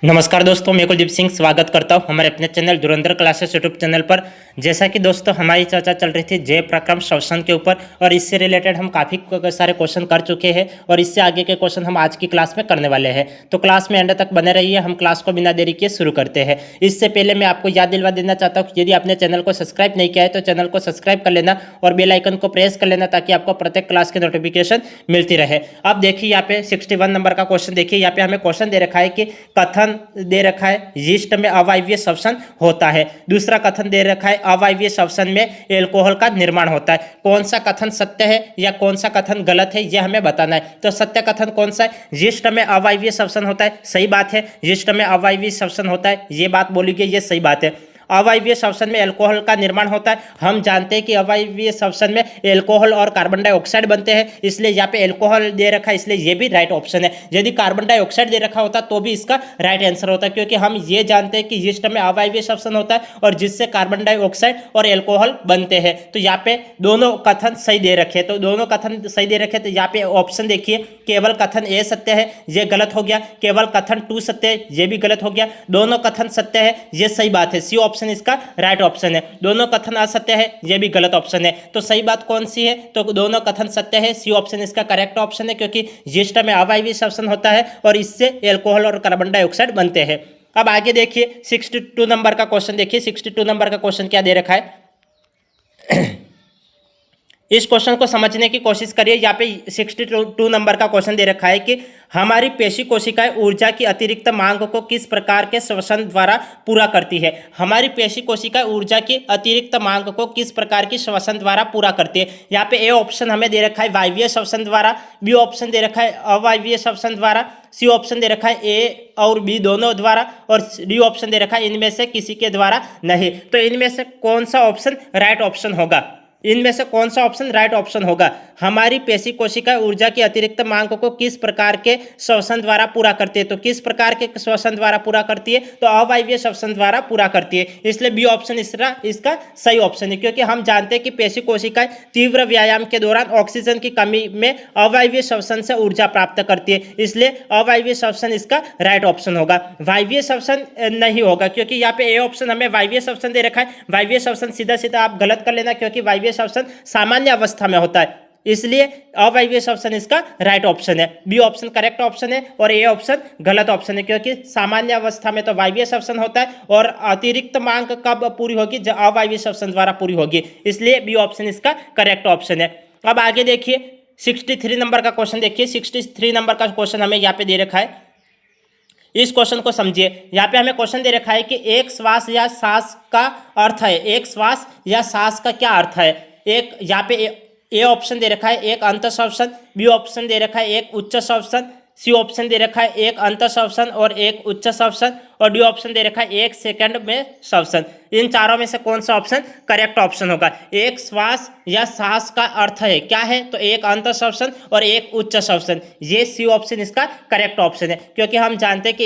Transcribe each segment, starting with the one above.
नमस्कार दोस्तों, मैं कुलदीप सिंह स्वागत करता हूं हमारे अपने चैनल धुरंधर क्लासेस यूट्यूब चैनल पर। जैसा कि दोस्तों हमारी चर्चा चल रही थी जय प्रक्रम श्वसन के ऊपर और इससे रिलेटेड हम काफ़ी सारे क्वेश्चन कर चुके हैं और इससे आगे के क्वेश्चन हम आज की क्लास में करने वाले हैं। तो क्लास में एंड तक बने रहिए। हम क्लास को बिना देरी किए शुरू करते हैं। इससे पहले मैं आपको याद दिलवा देना चाहता हूँ, यदि आपने चैनल को सब्सक्राइब नहीं किया है तो चैनल को सब्सक्राइब कर लेना और बेल आइकन को प्रेस कर लेना ताकि आपको प्रत्येक क्लास की नोटिफिकेशन मिलती रहे। अब देखिए यहाँ पे 61 नंबर का क्वेश्चन देखिए। यहाँ पे हमें क्वेश्चन दे रखा है कि कथन दे रखा है यीस्ट में अवायवीय श्वसन होता है। दूसरा कथन दे रखा है अवायवीय श्वसन में एल्कोहल का निर्माण होता है। कौन सा कथन सत्य है या कौन सा कथन गलत है यह हमें बताना है। तो सत्य कथन कौन सा है? यीस्ट में अवायवीय श्वसन होता है, सही बात है। यीस्ट में अवायवीय श्वसन होता है, ये बात बोली गई, ये सही बात है। अवायवीय श्वसन में अल्कोहल का निर्माण होता है। हम जानते हैं कि अवायवीय श्वसन में अल्कोहल और कार्बन डाइऑक्साइड बनते हैं, इसलिए यहाँ पे अल्कोहल दे रखा है, इसलिए ये भी राइट ऑप्शन है। यदि कार्बन डाइऑक्साइड दे रखा होता तो भी इसका राइट आंसर होता, क्योंकि हम ये जानते हैं कि यीस्ट में अवायवीय श्वसन होता है और जिससे कार्बन डाइऑक्साइड और अल्कोहल बनते हैं। तो यहाँ पे दोनों कथन सही दे रखे, तो दोनों कथन सही दे रखे। तो यहाँ पे ऑप्शन देखिए, केवल कथन ए सत्य है, ये गलत हो गया। केवल कथन 2 सत्य है, ये भी गलत हो गया। दोनों कथन सत्य है, ये सही बात है। सी ऑप्शन इसका राइट ऑप्शन है। दोनों कथन असत्य है, यह भी गलत ऑप्शन है। तो सही बात कौन सी है? तो दोनों कथन सत्य है, सी ऑप्शन इसका करेक्ट ऑप्शन है, क्योंकि यीस्ट में अवायवीय श्वसन होता है और इससे अल्कोहल और कार्बन डाइऑक्साइड बनते हैं। अब आगे देखिए 62 नंबर का क्वेश्चन देखिए। 62 नंबर का क्वेश्चन क्या दे रखा है इस क्वेश्चन को समझने की कोशिश करिए। यहाँ पे 62 नंबर का क्वेश्चन दे रखा है कि हमारी पेशी कोशिकाएं ऊर्जा की अतिरिक्त मांग को किस प्रकार के श्वसन द्वारा पूरा करती है। हमारी पेशी कोशिकाएं ऊर्जा की अतिरिक्त मांग को किस प्रकार की श्वसन द्वारा पूरा करती है। यहाँ पे ए ऑप्शन हमें दे रखा है वायवीय श्वसन द्वारा, बी ऑप्शन दे रखा है अवायवीय श्वसन द्वारा, सी ऑप्शन दे रखा है ए और बी दोनों द्वारा और डी ऑप्शन दे रखा है इनमें से किसी के द्वारा नहीं। तो इनमें से कौन सा ऑप्शन राइट ऑप्शन होगा? इनमें से कौन सा ऑप्शन राइट ऑप्शन होगा? हमारी पेशी कोशिका ऊर्जा की अतिरिक्त मांग को किस प्रकार के श्वसन द्वारा पूरा करती है। तो किस प्रकार के श्वसन द्वारा पूरा करती है? तो अवायवीय श्वसन द्वारा पूरा करती है, इसलिए बी ऑप्शन इसका सही ऑप्शन है। क्योंकि हम जानते हैं कि पेशी कोशिकाएं तीव्र व्यायाम के दौरान ऑक्सीजन की कमी में अवायवीय श्वसन से ऊर्जा प्राप्त करती है, इसलिए अवायवीय श्वसन इसका राइट ऑप्शन होगा। वायवीय श्वसन नहीं होगा, क्योंकि यहाँ पे ए ऑप्शन हमें वायवीय श्वसन दे रखा है। वायवीय श्वसन सीधा सीधा आप गलत कर लेना, क्योंकि वायवीय श्वसन सामान्य अवस्था में होता है, इसलिए अवायवीय श्वसन इसका राइट ऑप्शन है। बी ऑप्शन करेक्ट ऑप्शन है और ए ऑप्शन गलत ऑप्शन है, क्योंकि सामान्य अवस्था में तो वायवीय श्वसन होता है और अतिरिक्त मांग कब पूरी होगी? जब अवायवीय श्वसन द्वारा पूरी होगी, इसलिए बी ऑप्शन इसका करेक्ट ऑप्शन है। अब आगे देखिए 63 नंबर का क्वेश्चन देखिए। 63 नंबर का क्वेश्चन हमें यहाँ पे दे रखा है। इस क्वेश्चन को समझिए। यहाँ पे हमें क्वेश्चन दे रखा है कि एक श्वास या सांस का अर्थ है। एक श्वास या सांस का क्या अर्थ है? एक यहाँ पे ए ऑप्शन दे रखा है एक अंत श्वसन, बी ऑप्शन दे रखा है एक उच्च श्वसन, सी ऑप्शन दे रखा है एक अंत श्वसन और एक उच्च श्वसन और डी ऑप्शन दे रखा है 1 सेकंड में श्वसन। इन चारों में से कौन सा ऑप्शन करेक्ट ऑप्शन होगा? एक श्वास या सांस का अर्थ है क्या है? तो एक अंत श्वसन और एक उच्च श्वसन, ये सी ऑप्शन इसका करेक्ट ऑप्शन है। क्योंकि हम जानते हैं कि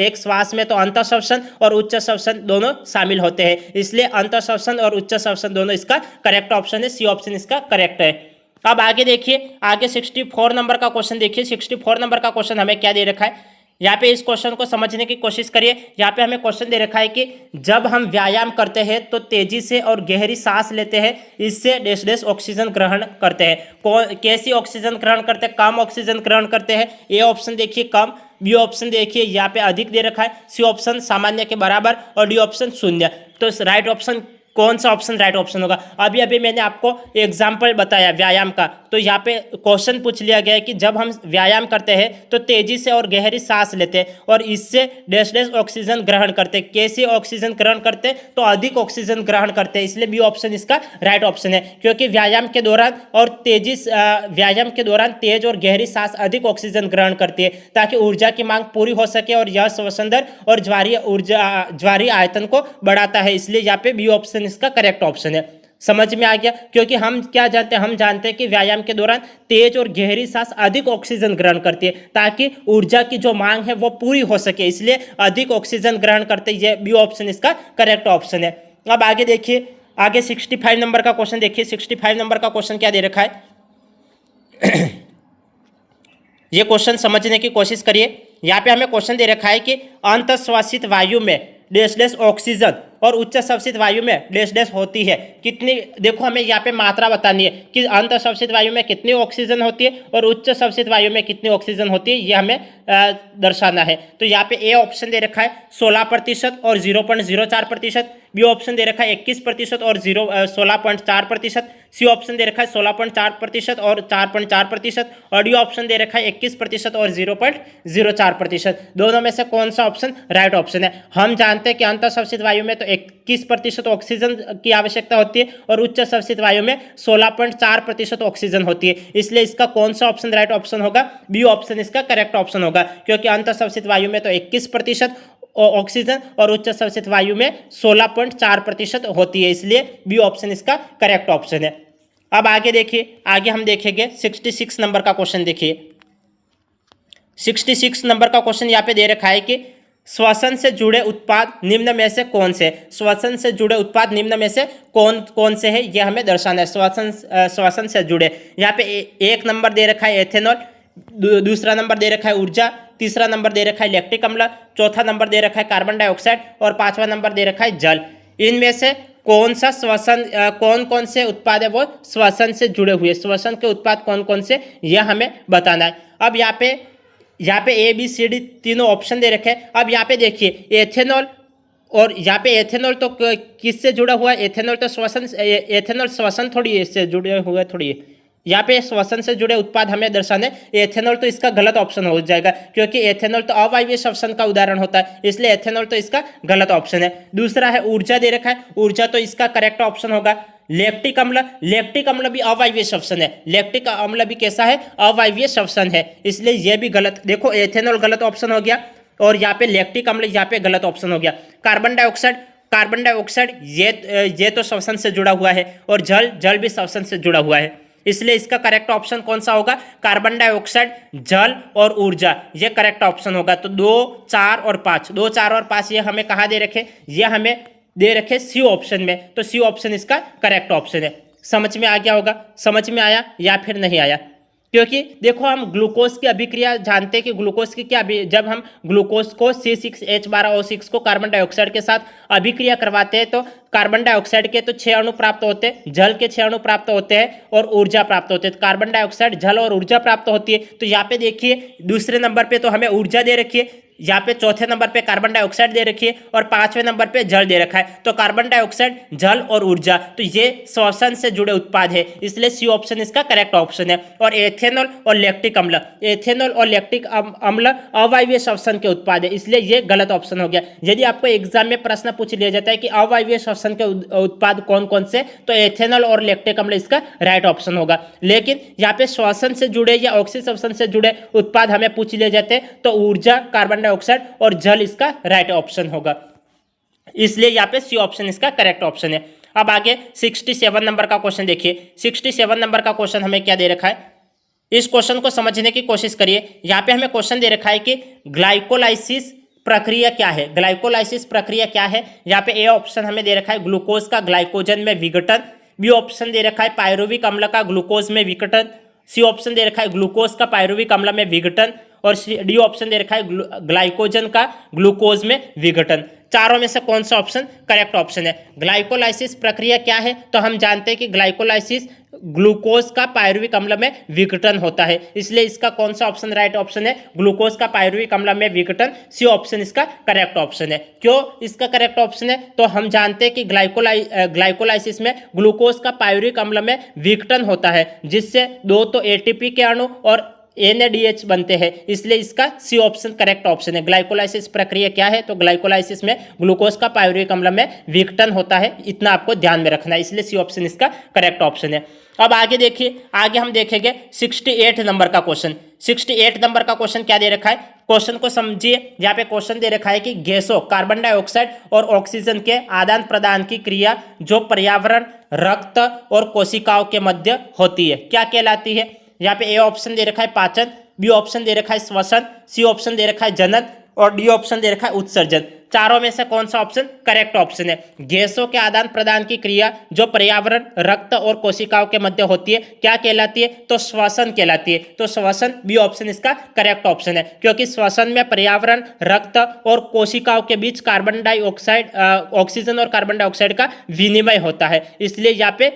एक श्वास में तो अंत श्वसन और उच्च श्वसन दोनों शामिल होते हैं, इसलिए अंत श्वसन और उच्च श्वसन दोनों इसका करेक्ट ऑप्शन है। सी ऑप्शन इसका करेक्ट है। अब आगे देखिए, आगे 64 नंबर का क्वेश्चन देखिए। 64 नंबर का क्वेश्चन हमें क्या दे रखा है? यहाँ पे इस क्वेश्चन को समझने की कोशिश करिए। यहाँ पे हमें क्वेश्चन दे रखा है कि जब हम व्यायाम करते हैं तो तेजी से और गहरी सांस लेते हैं, इससे डैश डैश ऑक्सीजन ग्रहण करते हैं। कैसी ऑक्सीजन ग्रहण करते हैं? कम ऑक्सीजन ग्रहण करते हैं। ए ऑप्शन देखिए कम, बी ऑप्शन देखिए यहाँ पे अधिक दे रखा है, सी ऑप्शन सामान्य के बराबर और डी ऑप्शन शून्य। तो राइट ऑप्शन कौन सा ऑप्शन राइट ऑप्शन होगा? अभी अभी मैंने आपको एग्जाम्पल बताया व्यायाम का, तो यहाँ पे क्वेश्चन पूछ लिया गया है कि जब हम व्यायाम करते हैं तो तेजी से और गहरी सांस लेते हैं और इससे डैश डैश ऑक्सीजन ग्रहण करते हैं। कैसे ऑक्सीजन ग्रहण करते हैं? तो अधिक ऑक्सीजन ग्रहण करते हैं, इसलिए बी ऑप्शन इसका राइट ऑप्शन है। क्योंकि व्यायाम के दौरान तेज और गहरी सांस अधिक ऑक्सीजन ग्रहण करती है, ताकि ऊर्जा की मांग पूरी हो सके और यह श्वसन दर और ज्वारीय आयतन को बढ़ाता है, इसलिए यहाँ पे बी ऑप्शन इसका करेक्ट ऑप्शन है। समझ में आ गया? क्योंकि हम क्या जानते हैं? हम जानते हैं कि व्यायाम के दौरान तेज और गहरी सांस अधिक ऑक्सीजन ग्रहण करती है, ताकि ऊर्जा की जो मांग है वो पूरी हो सके, इसलिए अधिक ऑक्सीजन ग्रहण करते हैं। ये बी ऑप्शन इसका करेक्ट ऑप्शन है। अब आगे देखिए, आगे 65 नंबर का क्वेश्चन देखिए। 65 नंबर का क्वेश्चन क्या दे रखा है? ये क्वेश्चन समझने की कोशिश करिए। यहाँ पे हमें क्वेश्चन दे रखा है कि अंतःश्वासित वायु में डैश डैश ऑक्सीजन और उच्च श्वसित वायु में डैश डैश होती है कितनी। देखो हमें यहाँ पे मात्रा बतानी है कि अंतःश्वसित वायु में कितनी ऑक्सीजन होती है और उच्च श्वसित वायु में कितनी ऑक्सीजन होती है, ये हमें दर्शाना है। तो यहाँ पे ए ऑप्शन दे रखा है 16% और 0.04%, बी ऑप्शन दे रखा है 21% और 16.4%, सी ऑप्शन दे रखा है 16.4% और 4.4%, और डी ऑप्शन दे रखा है 21% और 0.04%। दोनों में से कौन सा ऑप्शन राइट ऑप्शन है? हम जानते हैं कि अंतःश्वसित वायु में तो 21% ऑक्सीजन की आवश्यकता होती है और उच्च श्वसित वायु में 16.4% ऑक्सीजन होती है, इसलिए इसका कौन सा ऑप्शन राइट ऑप्शन होगा? बी ऑप्शन इसका करेक्ट ऑप्शन होगा, क्योंकि अंतःश्वसित वायु में तो 21% ऑक्सीजन और उच्च श्वसित वायु में 16.4% होती है, इसलिए बी ऑप्शन इसका करेक्ट ऑप्शन है। अब आगे देखिए, आगे हम देखेंगे 66 नंबर का क्वेश्चन। देखिए 66 नंबर का क्वेश्चन यहाँ पे दे रखा है कि श्वसन से जुड़े उत्पाद निम्न में से कौन से? श्वसन से जुड़े उत्पाद निम्न में से कौन कौन से है, ये हमें दर्शाना है। श्वसन से जुड़े, यहाँ पे एक नंबर दे रखा है एथेनॉल, दूसरा नंबर दे रखा है ऊर्जा, तीसरा नंबर दे रखा है लैक्टिक अम्ल, चौथा नंबर दे रखा है कार्बन डाइऑक्साइड और पांचवा नंबर दे रखा है जल। इनमें से कौन सा श्वसन कौन कौन से उत्पाद है वो श्वसन से जुड़े हुए, श्वसन के उत्पाद कौन कौन से, यह हमें बताना है। अब यहाँ पे ए बी सी डी तीनों ऑप्शन दे रखे हैं। अब यहाँ पे देखिए एथेनॉल, और यहाँ पे एथेनॉल तो किससे जुड़ा हुआ है? एथेनॉल तो एथेनॉल श्वसन थोड़ी इससे जुड़े हुए थोड़ी है। यहाँ पे श्वसन से जुड़े उत्पाद हमें दर्शाने, एथेनॉल तो इसका गलत ऑप्शन हो जाएगा, क्योंकि एथेनॉल तो अवायवीय श्वसन का उदाहरण होता है, इसलिए एथेनॉल तो इसका गलत ऑप्शन है। दूसरा है ऊर्जा दे रखा है, ऊर्जा तो इसका करेक्ट ऑप्शन होगा। लैक्टिक अम्ल, लैक्टिक अम्ल भी अवायवीय श्वसन है, लैक्टिक अम्ल भी कैसा है? अवायवीय श्वसन है, इसलिए यह भी गलत। देखो एथेनॉल गलत ऑप्शन हो गया और यहाँ पे लैक्टिक अम्ल यहाँ पे गलत ऑप्शन हो गया। कार्बन डाइऑक्साइड ये तो श्वसन से जुड़ा हुआ है, और जल भी श्वसन से जुड़ा हुआ है, इसलिए इसका करेक्ट ऑप्शन कौन सा होगा? कार्बन डाइऑक्साइड, जल और ऊर्जा, ये करेक्ट ऑप्शन होगा। तो 2, 4 और 5 ये हमें कहाँ दे रखे? ये हमें दे रखे सी ऑप्शन में, तो सी ऑप्शन इसका करेक्ट ऑप्शन है। समझ में आ गया होगा? समझ में आया या फिर नहीं आया? क्योंकि देखो हम ग्लूकोज की अभिक्रिया जानते हैं कि ग्लूकोज की क्या, जब हम ग्लूकोज को C6H12O6 को कार्बन डाइऑक्साइड के साथ अभिक्रिया करवाते हैं तो कार्बन डाइऑक्साइड के तो 6 अणु प्राप्त होते हैं, जल के 6 अणु प्राप्त होते हैं और ऊर्जा प्राप्त होती है। तो कार्बन डाइऑक्साइड, जल और ऊर्जा प्राप्त होती है। तो यहाँ पे देखिए दूसरे नंबर पे तो हमें ऊर्जा दे रखी है, यहाँ पे चौथे नंबर पे कार्बन डाइऑक्साइड दे रखी है और पांचवें नंबर पे जल दे रखा है। तो कार्बन डाइऑक्साइड, जल और ऊर्जा, तो ये श्वसन से जुड़े उत्पाद है, इसलिए सी ऑप्शन इसका करेक्ट ऑप्शन है। और एथेनॉल और लैक्टिक अम्ल अवायवीय श्वसन के उत्पाद है, इसलिए ये गलत ऑप्शन हो गया। यदि आपको एग्जाम में प्रश्न पूछ लिया जाता है कि अवायवीय श्वसन के उत्पाद कौन कौन से, तो एथेनॉल और लैक्टिक अम्ल इसका राइट ऑप्शन होगा। लेकिन यहाँ पे श्वसन से जुड़े या ऑक्सीश्वसन से जुड़े उत्पाद हमें पूछ लिए जाते हैं तो ऊर्जा, कार्बन डाइऑक्साइड और जल इसका राइट ऑप्शन होगा, इसलिए यहाँ पे सी ऑप्शन इसका करेक्ट ऑप्शन है। अब आगे 67 नंबर का क्वेश्चन देखिए। 67 नंबर का क्वेश्चन हमें क्या दे रखा है, इस क्वेश्चन को समझने की कोशिश करिए। यहाँ पे हमें क्वेश्चन दे रखा है कि ग्लाइकोलाइसिस प्रक्रिया क्या है। ग्लाइकोलाइसिस प्रक्रिया क्या है? यहाँ पे ए ऑप्शन हमें दे रखा है ग्लूकोज का ग्लाइकोजन में विघटन, बी ऑप्शन दे रखा है पायरुविक अम्ल का ग्लूकोज में विघटन, सी ऑप्शन दे रखा है ग्लूकोज का पायरुविक अम्ल में विघटन, और डी ऑप्शन दे रखा है ग्लाइकोजन का ग्लूकोज में विघटन। चारों में से कौन सा ऑप्शन करेक्ट ऑप्शन है? ग्लाइकोलाइसिस प्रक्रिया क्या है? तो हम जानते हैं कि ग्लाइकोलाइसिस ग्लूकोज का पायरुविक अम्ल में विघटन होता है, इसलिए इसका कौन सा ऑप्शन राइट ऑप्शन है? ग्लूकोज का पायरुविक अम्ल में विघटन, सी ऑप्शन इसका करेक्ट ऑप्शन है। क्यों इसका करेक्ट ऑप्शन है? तो हम जानते हैं कि ग्लाइकोलाइसिस में ग्लूकोज का पायरुविक अम्ल में विघटन होता है, जिससे 2 तो एटीपी के अणु और NADH बनते हैं, इसलिए इसका सी ऑप्शन करेक्ट ऑप्शन है। ग्लाइकोलाइसिस प्रक्रिया क्या है? तो ग्लाइकोलाइसिस में ग्लूकोज का पायरुविक अम्ल में विघटन होता है, इतना आपको ध्यान में रखना है, इसलिए सी ऑप्शन इसका करेक्ट ऑप्शन है। अब आगे देखिए, आगे हम देखेंगे 68 नंबर का क्वेश्चन। 68 नंबर का क्वेश्चन क्या दे रखा है? क्वेश्चन को समझिए। यहाँ पे क्वेश्चन दे रखा है कि गैसों कार्बन डाइऑक्साइड और ऑक्सीजन के आदान प्रदान की क्रिया जो पर्यावरण, रक्त और कोशिकाओं के मध्य होती है क्या कहलाती है? यहाँ पे ए ऑप्शन दे रखा है पाचन, बी ऑप्शन दे रखा है श्वसन, सी ऑप्शन दे रखा है जनन और डी ऑप्शन दे रखा है उत्सर्जन। चारों में से कौन सा ऑप्शन करेक्ट ऑप्शन है? गैसों के आदान प्रदान की क्रिया जो पर्यावरण, रक्त और कोशिकाओं के मध्य होती है क्या कहलाती है? तो श्वसन कहलाती है। तो श्वसन, बी ऑप्शन इसका करेक्ट ऑप्शन है, क्योंकि श्वसन में पर्यावरण, रक्त और कोशिकाओं के बीच कार्बन डाइऑक्साइड, ऑक्सीजन और कार्बन डाइऑक्साइड का विनिमय होता है, इसलिए यहाँ पे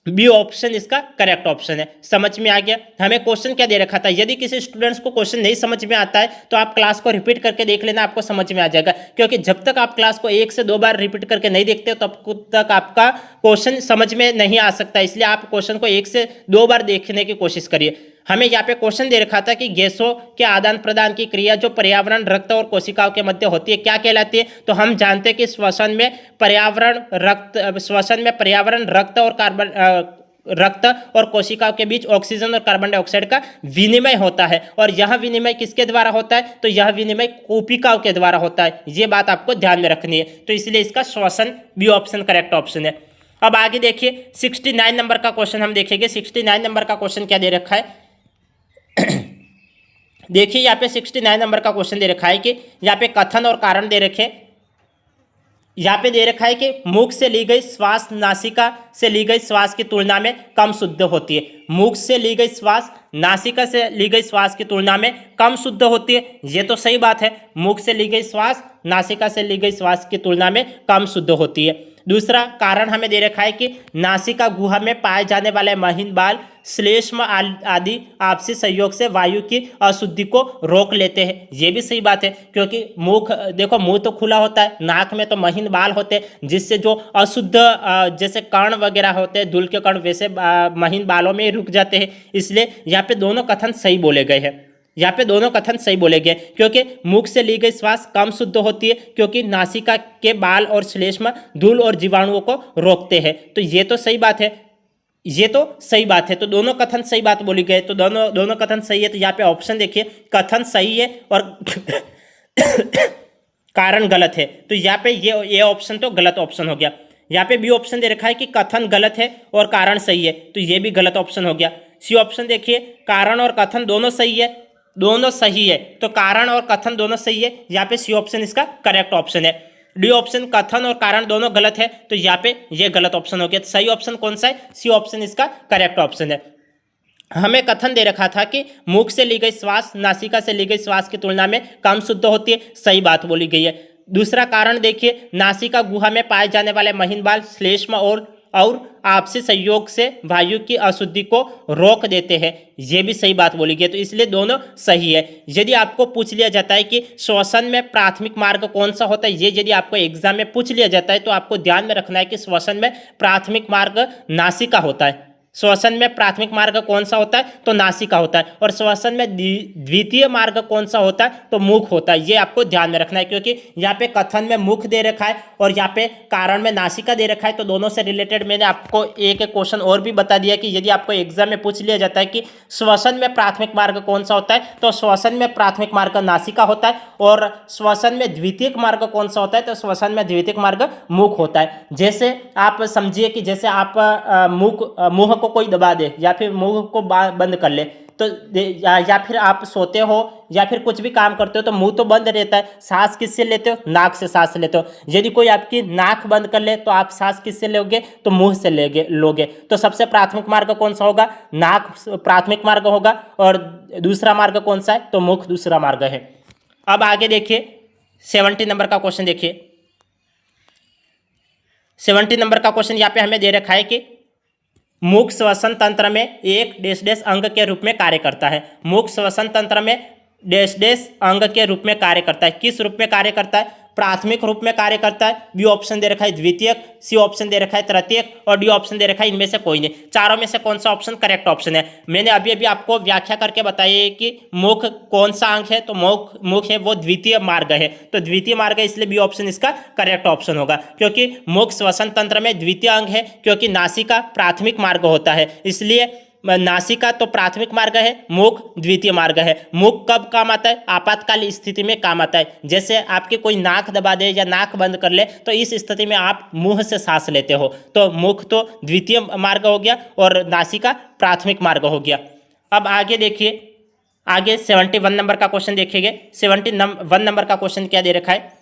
बी ऑप्शन इसका करेक्ट ऑप्शन है। समझ में आ गया? हमें क्वेश्चन क्या दे रखा था, यदि किसी स्टूडेंट्स को क्वेश्चन नहीं समझ में आता है तो आप क्लास को रिपीट करके देख लेना, आपको समझ में आ जाएगा, क्योंकि जब तक आप क्लास को 1 से 2 बार रिपीट करके नहीं देखते तब तक आपका क्वेश्चन समझ में नहीं आ सकता। इसलिए आप क्वेश्चन को 1 से 2 बार देखने की कोशिश करिए। हमें यहाँ पे क्वेश्चन दे रखा था कि गैसों के आदान प्रदान की क्रिया जो पर्यावरण, रक्त और कोशिकाओं के मध्य होती है क्या कहलाती है? तो हम जानते हैं कि श्वसन में पर्यावरण, रक्त और रक्त और कोशिकाओं के बीच ऑक्सीजन और कार्बन डाइऑक्साइड का विनिमय होता है, और यह विनिमय किसके द्वारा होता है? तो यह विनिमय कोशिकाओं के द्वारा होता है। ये बात आपको ध्यान में रखनी है, तो इसलिए इसका श्वसन बी ऑप्शन करेक्ट ऑप्शन है। अब आगे देखिए 69 नंबर का क्वेश्चन हम देखेंगे। 69 नंबर का क्वेश्चन क्या दे रखा है? देखिए यहाँ पे 69 नंबर का क्वेश्चन दे रखा है कि यहाँ पे कथन और कारण दे रखे। यहाँ पे दे रखा है कि मुख से ली गई श्वास नासिका से ली गई श्वास की तुलना में कम शुद्ध होती है। मुख से ली गई श्वास नासिका से ली गई श्वास की तुलना में कम शुद्ध होती है, ये तो सही बात है। मुख से ली गई श्वास नासिका से ली गई श्वास की तुलना में कम शुद्ध होती है। दूसरा कारण हमें दे रखा है कि नासिका गुहा में पाए जाने वाले महीन बाल, श्लेष्म आदि आपसी सहयोग से वायु की अशुद्धि को रोक लेते हैं, ये भी सही बात है, क्योंकि मुख देखो, मुंह तो खुला होता है, नाक में तो महीन बाल होते हैं, जिससे जो अशुद्ध जैसे कण वगैरह होते हैं, धूल के कण, वैसे महीन बालों में रुक जाते हैं। इसलिए यहाँ पे दोनों कथन सही बोले गए हैं। यहाँ पे दोनों कथन सही बोले गए, क्योंकि मुख से ली गई श्वास कम शुद्ध होती है, क्योंकि नासिका के बाल और श्लेष्म धूल और जीवाणुओं को रोकते हैं। तो ये तो सही बात है, ये तो सही बात है। तो दोनों कथन सही बात बोली गए, तो दोनों कथन सही है। तो यहाँ पे ऑप्शन देखिए, कथन सही है और कारण गलत है। तो यहाँ पे ये ऑप्शन तो गलत ऑप्शन हो गया। यहाँ पे बी ऑप्शन दे रखा है कि कथन गलत है और कारण सही है, तो ये भी गलत ऑप्शन हो गया। सी ऑप्शन देखिए, कारण और कथन दोनों सही है, दोनों सही है, तो कारण और कथन दोनों सही है। यहाँ पे सी ऑप्शन इसका करेक्ट ऑप्शन है। डी ऑप्शन कथन और कारण दोनों गलत है, तो यहाँ पे ये गलत ऑप्शन हो गया। तो सही ऑप्शन कौन सा है? सी ऑप्शन इसका करेक्ट ऑप्शन है। हमें कथन दे रखा था कि मुख से ली गई श्वास नासिका से ली गई श्वास की तुलना में कम शुद्ध होती है, सही बात बोली गई है। दूसरा कारण देखिए, नासिका गुहा में पाए जाने वाले महीन बाल श्लेष्म और आपसी सहयोग से वायु की अशुद्धि को रोक देते हैं, ये भी सही बात बोली गई, तो इसलिए दोनों सही है। यदि आपको पूछ लिया जाता है कि श्वसन में प्राथमिक मार्ग कौन सा होता है, ये यदि आपको एग्जाम में पूछ लिया जाता है तो आपको ध्यान में रखना है कि श्वसन में प्राथमिक मार्ग नासिका होता है। श्वसन में प्राथमिक मार्ग कौन सा होता है? तो नासिका होता है। और श्वसन में द्वितीय मार्ग कौन सा होता है? तो मुख होता है। ये आपको ध्यान में रखना है, क्योंकि यहाँ पे कथन में मुख दे रखा है और यहाँ पे कारण में नासिका दे रखा है, तो दोनों से रिलेटेड मैंने आपको एक क्वेश्चन और भी बता दिया कि यदि आपको एग्जाम में पूछ लिया जाता है कि श्वसन में प्राथमिक मार्ग कौन सा होता है, तो श्वसन में प्राथमिक मार्ग नासिका होता है, और श्वसन में द्वितीयक मार्ग कौन सा होता है? तो श्वसन में द्वितीयक मार्ग मुख होता है। जैसे आप समझिए कि जैसे आप मुंह को कोई दबा दे या फिर मुंह को बंद कर ले, तो या फिर आप सोते हो या फिर कुछ भी काम करते हो तो मुंह तो बंद रहता है, सांस किससे लेते हो? नाक से सांस लेते हो। यदि कोई आपकी नाक बंद कर ले तो आप सांस किससे लोगे? तो मुंह से लोगे। तो सबसे प्राथमिक मार्ग कौन सा होगा? नाक प्राथमिक मार्ग होगा, और दूसरा मार्ग कौन सा है? तो मुख दूसरा मार्ग है। अब आगे देखिए 70 नंबर का क्वेश्चन देखिए। 70 नंबर का क्वेश्चन यहाँ पे हमें दे रखा है कि मुख श्वसन तंत्र में एक डैश डैश अंग के रूप में कार्य करता है। मुख श्वसन तंत्र में डैश डैश अंग के रूप में कार्य करता है। किस रूप में कार्य करता है? प्राथमिक रूप में कार्य करता है। बी ऑप्शन दे रखा है द्वितीयक, सी ऑप्शन दे रखा है तृतीयक, और डी ऑप्शन दे रखा है इनमें से कोई नहीं। चारों में से कौन सा ऑप्शन करेक्ट ऑप्शन है? मैंने अभी अभी आपको व्याख्या करके बताई है कि मुख कौन सा अंग है, तो मुख है वो द्वितीय मार्ग है, तो द्वितीय मार्ग है, इसलिए बी ऑप्शन इसका करेक्ट ऑप्शन होगा, क्योंकि मुख श्वसन तंत्र में द्वितीय अंग है, क्योंकि नासिका प्राथमिक मार्ग होता है, इसलिए नासिका तो प्राथमिक मार्ग है, मुख द्वितीय मार्ग है। मुख कब काम आता है? आपातकाल स्थिति में काम आता है। जैसे आपके कोई नाक दबा दे या नाक बंद कर ले, तो इस स्थिति में आप मुंह से सांस लेते हो, तो मुख तो द्वितीय मार्ग हो गया और नासिका प्राथमिक मार्ग हो गया। अब आगे देखिए आगे 71 नंबर का क्वेश्चन देखिए। 71 नंबर का क्वेश्चन क्या दे रखा है,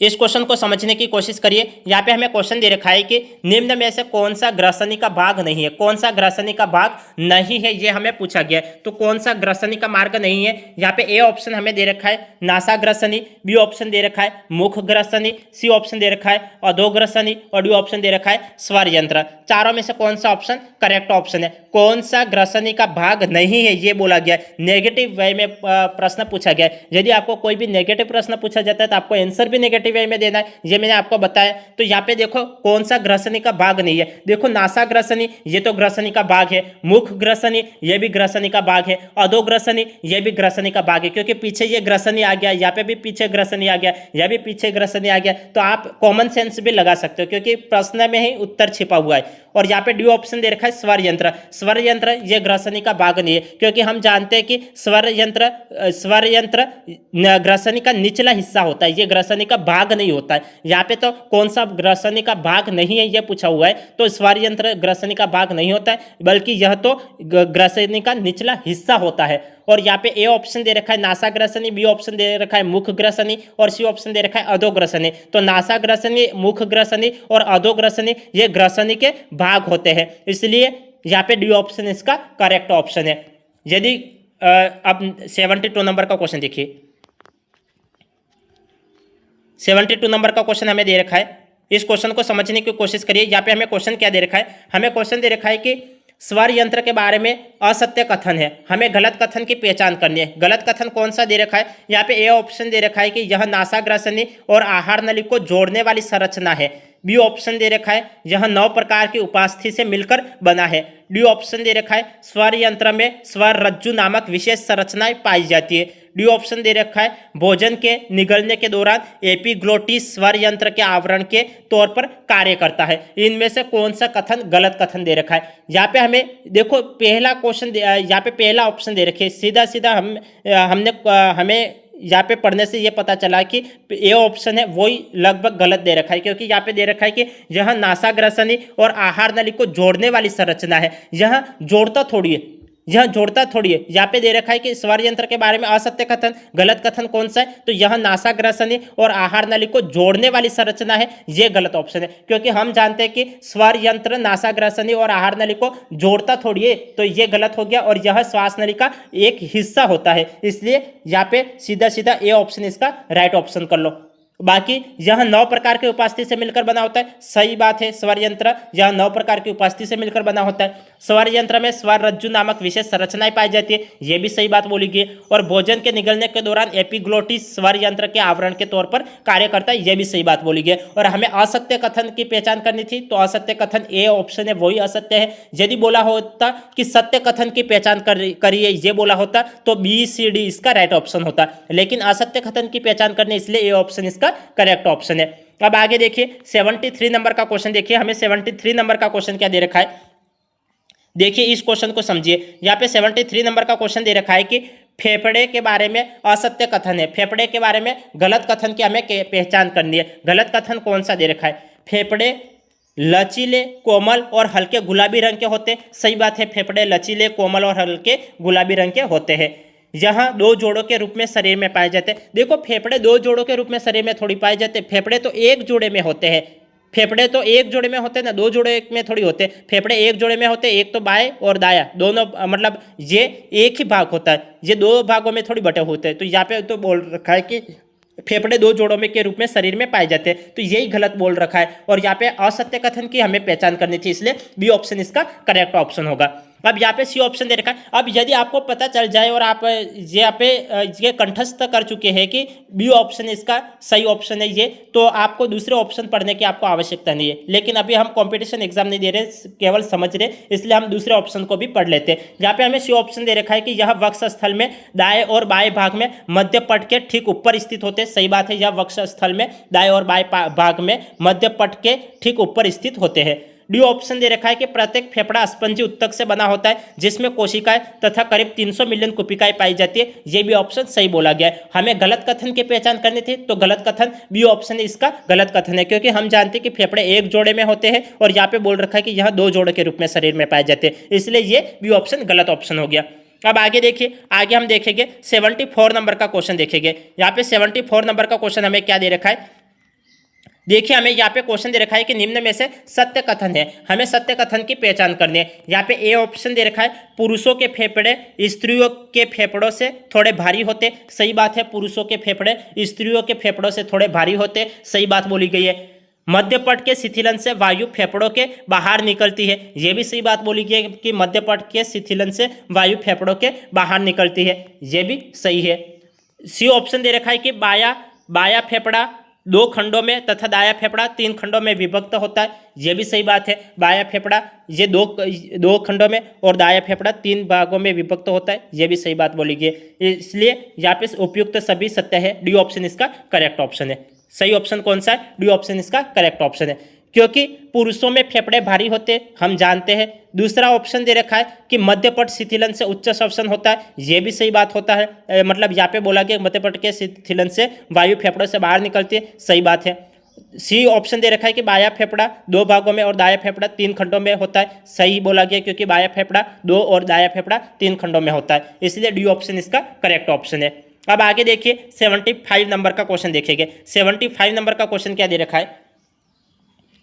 इस क्वेश्चन को समझने की कोशिश करिए। यहाँ पे हमें क्वेश्चन दे रखा है कि निम्न में से कौन सा ग्रसनी का भाग नहीं है, कौन सा ग्रसनी का भाग नहीं है, ये हमें पूछा गया है। तो कौन सा ग्रसनी का मार्ग नहीं है, यहाँ पे ए ऑप्शन हमें दे रखा है नासा ग्रसनी, बी ऑप्शन दे रखा है मुख ग्रसनी, सी ऑप्शन दे रखा है अधोग्रसनी और डी ऑप्शन दे रखा है स्वर यंत्र। चारों में से कौन सा ऑप्शन करेक्ट ऑप्शन है, कौन सा ग्रसनी का भाग नहीं है ये बोला गया है। नेगेटिव वे में प्रश्न पूछा गया है। यदि आपको कोई भी नेगेटिव प्रश्न पूछा जाता है तो आपको आंसर भी नेगेटिव वे में देना है, ये मैंने आपको बताया। तो यहाँ पे देखो कौन सा ग्रसनी का भाग नहीं है, देखो नासा ग्रसनी ये तो ग्रसनी का भाग है, मुख ग्रसनी ये भी ग्रसनी का भाग है, अधोग्रसनी ये भी ग्रसनी का भाग है, क्योंकि पीछे ये ग्रसनी आ गया, यहाँ पे भी पीछे ग्रसनी आ गया, यह भी पीछे ग्रसनी आ गया। तो आप कॉमन सेंस भी लगा सकते हो क्योंकि प्रश्न में ही उत्तर छिपा हुआ है। और यहाँ पे डी ऑप्शन दे रखा है स्वर यंत्र, स्वर यंत्र ये ग्रसनी का भाग नहीं है, क्योंकि हम जानते हैं कि स्वर यंत्र ग्रसनी का निचला हिस्सा होता है, ये ग्रसनी का भाग नहीं होता है। यहाँ पे तो कौन सा ग्रसनी का भाग नहीं है ये पूछा हुआ है, तो स्वर यंत्र ग्रसनी का भाग नहीं होता है, बल्कि यह तो ग्रसनी का निचला हिस्सा होता है। और यहाँ पे ए ऑप्शन दे रखा है नासा ग्रसनी, बी ऑप्शन दे रखा है मुख ग्रसनी और सी ऑप्शन दे रखा है अधोग्रसनी। तो नासा ग्रसनी, मुख ग्रसनी और अधोग्रसनी ये ग्रसनी के भाग होते हैं, इसलिए यहाँ पे डी ऑप्शन इसका करेक्ट ऑप्शन है। यदि अब 72 नंबर का क्वेश्चन देखिए। 72 नंबर का क्वेश्चन हमें दे रखा है, इस क्वेश्चन को समझने की कोशिश करिए। यहाँ पे हमें क्वेश्चन क्या दे रखा है, हमें क्वेश्चन दे रखा है कि स्वर यंत्र के बारे में असत्य कथन है, हमें गलत कथन की पहचान करनी है। गलत कथन कौन सा दे रखा है, यहाँ पे ए ऑप्शन दे रखा है कि यह नासा ग्रसनी और आहार नली को जोड़ने वाली संरचना है। बी ऑप्शन दे रखा है यह 9 प्रकार की उपास्थि से मिलकर बना है। डी ऑप्शन दे रखा है स्वर यंत्र में स्वर रज्जु नामक विशेष संरचनाएं पाई जाती है। डी ऑप्शन दे रखा है भोजन के निगलने के दौरान एपिग्लोटिस स्वर यंत्र के आवरण के तौर पर कार्य करता है। इनमें से कौन सा कथन गलत कथन दे रखा है। यहाँ पे हमें देखो पहला क्वेश्चन, यहाँ पे पहला ऑप्शन दे रखे, सीधा सीधा हमें यहाँ पे पढ़ने से ये पता चला कि ये ऑप्शन है वही लगभग गलत दे रखा है, क्योंकि यहाँ पे दे रखा है कि यह नासा ग्रसनी और आहार नली को जोड़ने वाली संरचना है। यह जोड़ता थोड़ी है, यह जोड़ता थोड़ी है। यहाँ पे दे रखा है कि स्वर यंत्र के बारे में असत्य कथन, गलत कथन कौन सा है, तो यह नासा ग्रसनी और आहार नली को जोड़ने वाली संरचना है, ये गलत ऑप्शन है। क्योंकि हम जानते हैं कि स्वर यंत्र नासा ग्रसनी और आहार नली को जोड़ता थोड़ी है, तो ये गलत हो गया। और यह श्वास नली का एक हिस्सा होता है, इसलिए यहाँ पे सीधा सीधा ए ऑप्शन इसका राइट ऑप्शन कर लो। बाकी यह 9 प्रकार के उपास्थि से मिलकर बना होता है, सही बात है। स्वर यंत्र यह 9 प्रकार की उपास्थि से मिलकर बना होता है। स्वर यंत्र में स्वर रज्जु नामक विशेष संरचनाएं पाई जाती है, यह भी सही बात बोली गई। और भोजन के निगलने के दौरान एपिग्लोटिस स्वर यंत्र के आवरण के तौर पर कार्य करता है, यह भी सही बात बोली गई। और हमें असत्य कथन की पहचान करनी थी, तो असत्य कथन ए ऑप्शन है वही असत्य है। यदि बोला होता कि सत्य कथन की पहचान करिए, ये बोला होता तो बी सी डी इसका राइट ऑप्शन होता, लेकिन असत्य कथन की पहचान करनी, इसलिए ए ऑप्शन इसका करेक्ट ऑप्शन है। अब आगे देखिए 73 नंबर का क्वेश्चन देखिए। हमें 73 नंबर का क्वेश्चन क्या दे रखा है, देखिए इस क्वेश्चन को समझिए। यहाँ पे 73 नंबर का क्वेश्चन दे रखा है कि फेफड़े के बारे में असत्य कथन है, फेफड़े के बारे में गलत कथन की हमें पहचान करनी है। गलत कथन कौन सा दे रखा है, फेफड़े लचीले, कोमल और हल्के गुलाबी रंग के होते, सही बात है। फेफड़े लचीले, कोमल और हल्के गुलाबी रंग के होते हैं। जहां 2 जोड़ों के रूप में शरीर में पाए जाते हैं। देखो फेफड़े 2 जोड़ों के रूप में शरीर में थोड़ी पाए जाते, फेफड़े तो एक जोड़े में होते हैं। फेफड़े तो एक जोड़े में होते हैं ना, 2 जोड़े में थोड़ी होते। फेफड़े एक जोड़े में होते, एक तो बाएं और दायां दोनों, मतलब ये एक ही भाग होता है, ये 2 भागों में थोड़ी बटे होते हैं। तो यहाँ पे तो बोल रखा है कि फेफड़े 2 जोड़ों में के रूप में शरीर में पाए जाते हैं, तो यही गलत बोल रखा है। और यहाँ पे असत्य कथन की हमें पहचान करनी थी, इसलिए बी ऑप्शन इसका करेक्ट ऑप्शन होगा। अब यहाँ पे सी ऑप्शन दे रखा है। अब यदि आपको पता चल जाए और आप यहाँ पे ये कंठस्थ कर चुके हैं कि बी ऑप्शन इसका सही ऑप्शन है ये, तो आपको दूसरे ऑप्शन पढ़ने की आपको आवश्यकता नहीं है। लेकिन अभी हम कंपटीशन एग्जाम नहीं दे रहे, केवल समझ रहे, इसलिए हम दूसरे ऑप्शन को भी पढ़ लेते हैं। यहाँ पे हमें सी ऑप्शन दे रखा है कि यह वक्ष स्थल में दाएं और बाएं भाग में मध्य पट के ठीक ऊपर स्थित होते, सही बात है। यह वक्ष स्थल में दाएं और बाएं भाग में मध्य पट के ठीक ऊपर स्थित होते हैं। डी ऑप्शन दे रखा है कि प्रत्येक फेफड़ा स्पंजी उत्तक से बना होता है, जिसमें कोशिकाएं तथा करीब 300 मिलियन कोशिकाएं पाई जाती है, यह भी ऑप्शन सही बोला गया है। हमें गलत कथन की पहचान करनी थी, तो गलत कथन बी ऑप्शन इसका गलत कथन है, क्योंकि हम जानते हैं कि फेफड़े एक जोड़े में होते हैं और यहाँ पे बोल रखा है कि यह 2 जोड़े के रूप में शरीर में पाए जाते हैं, इसलिए ये बी ऑप्शन गलत ऑप्शन हो गया। अब आगे देखिए, आगे हम देखेंगे 74 नंबर का क्वेश्चन देखेंगे। यहाँ पे 74 नंबर का क्वेश्चन हमें क्या दे रखा है, देखिए हमें यहाँ पे क्वेश्चन दे रखा है कि निम्न में से सत्य कथन है, हमें सत्य कथन की पहचान करनी है। यहाँ पे ए ऑप्शन दे रखा है, पुरुषों के फेफड़े स्त्रियों के फेफड़ों से थोड़े भारी होते। सही बात है, पुरुषों के फेफड़े स्त्रियों के फेफड़ों से थोड़े भारी होते, सही बात बोली गई है। मध्यपट के शिथिलन से वायु फेफड़ों के बाहर निकलती है, यह भी सही बात बोली गई है कि मध्यपट के शिथिलन से वायु फेफड़ों के बाहर निकलती है, यह भी सही है। सी ऑप्शन दे रखा है कि बाया फेफड़ा 2 खंडों में तथा दाया फेफड़ा 3 खंडों में विभक्त होता है, यह भी सही बात है। बाया फेफड़ा ये दो खंडों में और दाया फेफड़ा 3 भागों में विभक्त होता है, यह भी सही बात बोली गई है। इसलिए यहाँ पे उपयुक्त सभी सत्य है, डी ऑप्शन इसका करेक्ट ऑप्शन है। सही ऑप्शन कौन सा है, डी ऑप्शन इसका करेक्ट ऑप्शन है, क्योंकि पुरुषों में फेफड़े भारी होते हम जानते हैं। दूसरा ऑप्शन दे रखा है कि मध्यपट शिथिलन से उच्च श्वसन होता है, यह भी सही बात होता है, मतलब यहाँ पे बोला गया मध्यपट के शिथिलन से वायु फेफड़ों से बाहर निकलती है, सही बात है। सी ऑप्शन दे रखा है कि बाया फेफड़ा 2 भागों में और दाया फेफड़ा 3 खंडों में होता है, सही बोला गया, क्योंकि बाया फेफड़ा 2 और दाया फेफड़ा 3 खंडों में होता है, इसलिए डी ऑप्शन इसका करेक्ट ऑप्शन है। अब आगे देखिए 75 नंबर का क्वेश्चन देखेंगे। 75 नंबर का क्वेश्चन क्या दे रखा है,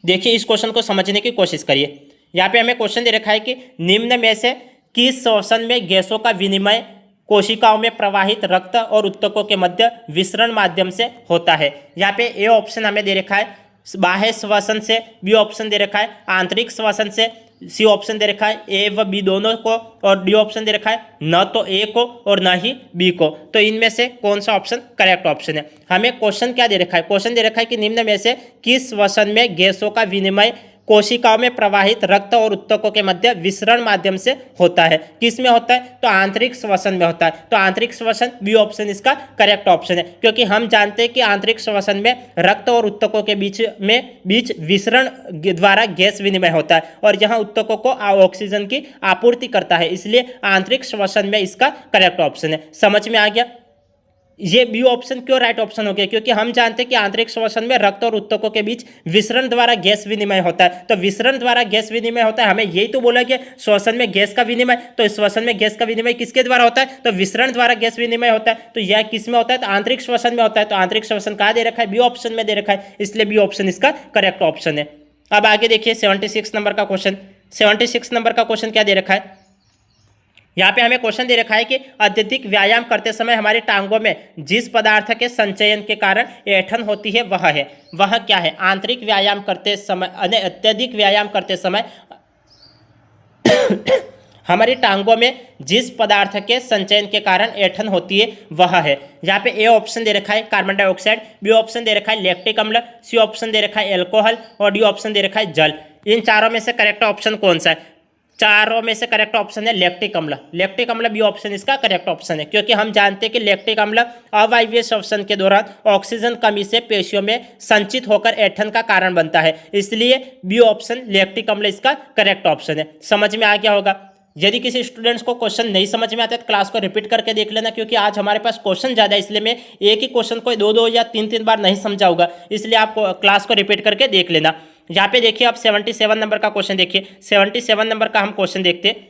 देखिए इस क्वेश्चन को समझने की कोशिश करिए। यहाँ पे हमें क्वेश्चन दे रखा है कि निम्न में से किस श्वसन में गैसों का विनिमय कोशिकाओं में प्रवाहित रक्त और उत्तकों के मध्य विसरण माध्यम से होता है। यहाँ पे ए ऑप्शन हमें दे रखा है बाह्य श्वसन से, बी ऑप्शन दे रखा है आंतरिक श्वसन से, सी ऑप्शन दे रखा है ए व बी दोनों को, और डी ऑप्शन दे रखा है न तो ए को और न ही बी को। तो इनमें से कौन सा ऑप्शन करेक्ट ऑप्शन है। हमें क्वेश्चन क्या दे रखा है, क्वेश्चन दे रखा है कि निम्न में से किस श्वसन में गैसों का विनिमय कोशिकाओं में प्रवाहित रक्त और उत्तकों के मध्य विसरण माध्यम से होता है, किस में होता है, तो आंतरिक श्वसन में होता है। तो आंतरिक श्वसन बी ऑप्शन इसका करेक्ट ऑप्शन है, क्योंकि हम जानते हैं कि आंतरिक श्वसन में रक्त और उत्तकों के बीच विसरण द्वारा गैस विनिमय होता है और यहां उत्तकों को ऑक्सीजन की आपूर्ति करता है, इसलिए आंतरिक श्वसन में इसका करेक्ट ऑप्शन है। समझ में आ गया। ये बी ऑप्शन क्यों राइट ऑप्शन हो गया, क्योंकि हम जानते हैं कि आंतरिक श्वसन में रक्त और उत्तकों के बीच विसरण द्वारा गैस विनिमय होता है। तो विसरण द्वारा गैस विनिमय होता है, हमें यही तो बोला गया श्वसन में गैस का विनिमय, तो श्वसन में गैस का विनिमय किसके द्वारा होता है, तो विसरण द्वारा गैस विनिमय होता है। तो यह किस में होता है, तो आंतरिक श्वसन में होता है। तो आंतरिक श्वसन कहाँ दे रखा है, बी ऑप्शन में दे रखा है, इसलिए बी ऑप्शन इसका करेक्ट ऑप्शन है। अब आगे देखिए 76 नंबर का क्वेश्चन। 76 नंबर का क्वेश्चन क्या दे रखा है, यहाँ पे हमें क्वेश्चन दे रखा है कि अत्यधिक व्यायाम करते समय हमारी टांगों में जिस पदार्थ के संचयन के कारण ऐंठन होती है वह क्या है। आंतरिक व्यायाम करते समय, अत्यधिक व्यायाम करते समय हमारी टांगों में जिस पदार्थ के संचयन के कारण ऐंठन होती है वह है। यहाँ पे ए ऑप्शन दे रखा है कार्बन डाइऑक्साइड, बी ऑप्शन दे रखा है लैक्टिक अम्ल, सी ऑप्शन दे रखा है एल्कोहल और डी ऑप्शन दे रखा है जल। इन चारों में से करेक्ट ऑप्शन कौन सा है, चारों में से करेक्ट ऑप्शन है लैक्टिक अम्ल। लैक्टिक अम्ल बी ऑप्शन इसका करेक्ट ऑप्शन है, क्योंकि हम जानते हैं कि लैक्टिक अम्ल अवायवीय श्वसन के दौरान ऑक्सीजन कमी से पेशियों में संचित होकर ऐंठन का कारण बनता है, इसलिए बी ऑप्शन लैक्टिक अम्ल इसका करेक्ट ऑप्शन है। समझ में आ गया होगा। यदि किसी स्टूडेंट्स को क्वेश्चन नहीं समझ में आता है तो क्लास को रिपीट करके देख लेना, क्योंकि आज हमारे पास क्वेश्चन ज़्यादा है, इसलिए मैं एक ही क्वेश्चन को 2 या 3 बार नहीं समझाऊंगा, इसलिए आप क्लास को रिपीट करके देख लेना। यहाँ पे देखिए आप 77 नंबर का क्वेश्चन देखिए। 77 नंबर का हम क्वेश्चन देखते हैं,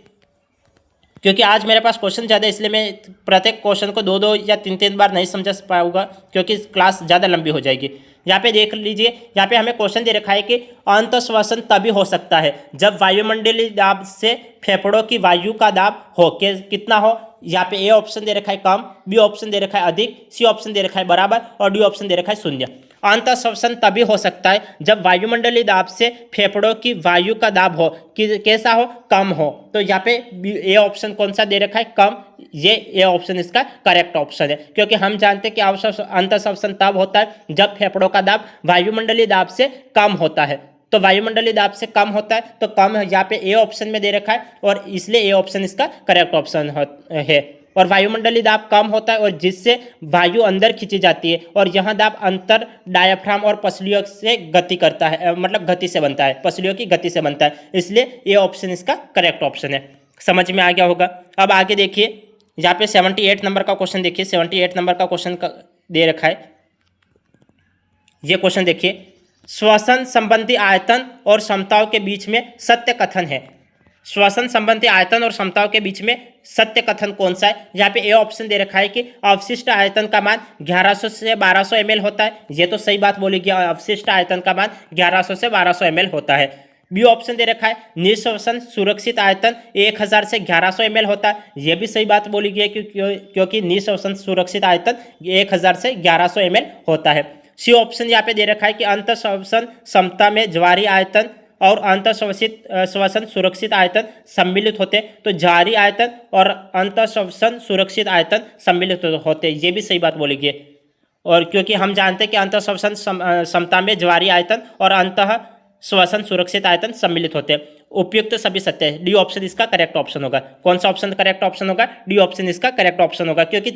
क्योंकि आज मेरे पास क्वेश्चन ज़्यादा है, इसलिए मैं प्रत्येक क्वेश्चन को 2 या 3 बार नहीं समझा पाऊंगा, क्योंकि क्लास ज़्यादा लंबी हो जाएगी। यहाँ पे देख लीजिए, यहाँ पे हमें क्वेश्चन दे रखा है कि अंतःश्वसन तभी हो सकता है जब वायुमंडलीय दाब से फेफड़ों की वायु का दाब हो कितना हो। यहाँ पे ए ऑप्शन दे रखा है कम, बी ऑप्शन दे रखा है अधिक, सी ऑप्शन दे रखा है बराबर और डी ऑप्शन दे रखा है 0। अंतःश्वसन तभी हो सकता है जब वायुमंडलीय दाब से फेफड़ों की वायु का दाब हो कैसा हो, कम हो। तो यहाँ पे ए ऑप्शन कौन सा दे रखा है, कम, ये ए ऑप्शन इसका करेक्ट ऑप्शन है, क्योंकि हम जानते हैं कि अंतःश्वसन तब होता है जब फेफड़ों का दाब वायुमंडलीय दाब से कम होता है। तो वायुमंडलीय दाब से कम होता है, तो कम यहाँ पे ए ऑप्शन में दे रखा है और इसलिए ए ऑप्शन इसका करेक्ट ऑप्शन है। और वायुमंडलीय दाब कम होता है और जिससे वायु अंदर खींची जाती है, और यह दाब अंतर डायाफ्राम और पसलियों से गति करता है, मतलब गति से बनता है, पसलियों की गति से बनता है, इसलिए ये ऑप्शन इसका करेक्ट ऑप्शन है। समझ में आ गया होगा। अब आगे देखिए, यहाँ पे 78 नंबर का क्वेश्चन देखिए। 78 नंबर का क्वेश्चन दे रखा है, ये क्वेश्चन देखिए। श्वसन संबंधी आयतन और क्षमताओं के बीच में सत्य कथन है। श्वसन संबंधी आयतन और क्षमताओं के बीच में सत्य कथन कौन सा है? यहाँ पे ए ऑप्शन दे रखा है कि अवशिष्ट आयतन का मान 1100 से 1200 ml होता है। ये तो सही बात बोली गया, अवशिष्ट आयतन का मान 1100 से 1200 ml होता है। बी ऑप्शन दे रखा है निःश्वसन सुरक्षित आयतन 1000 से 1100 ml होता है। यह भी सही बात बोली गई है क्योंकि निःश्वसन सुरक्षित आयतन 1000 से 1100 ml होता है। सी ऑप्शन यहाँ पे दे रखा है कि अंतःश्वसन क्षमता में ज्वारीय आयतन और अंतःश्वसित श्वसन सुरक्षित आयतन सम्मिलित होते, तो ज्वारीय आयतन और अंतःश्वसन सुरक्षित आयतन सम्मिलित होते, ये भी सही बात बोली गई। और क्योंकि हम जानते हैं कि अंतःश्वसन क्षमता में ज्वारीय आयतन और अंतः श्वसन सुरक्षित आयतन सम्मिलित होते हैं। उपयुक्त सभी सत्य है। डी ऑप्शन इसका करेक्ट ऑप्शन होगा। कौन सा ऑप्शन करेक्ट ऑप्शन होगा? डी ऑप्शन इसका करेक्ट ऑप्शन होगा, क्योंकि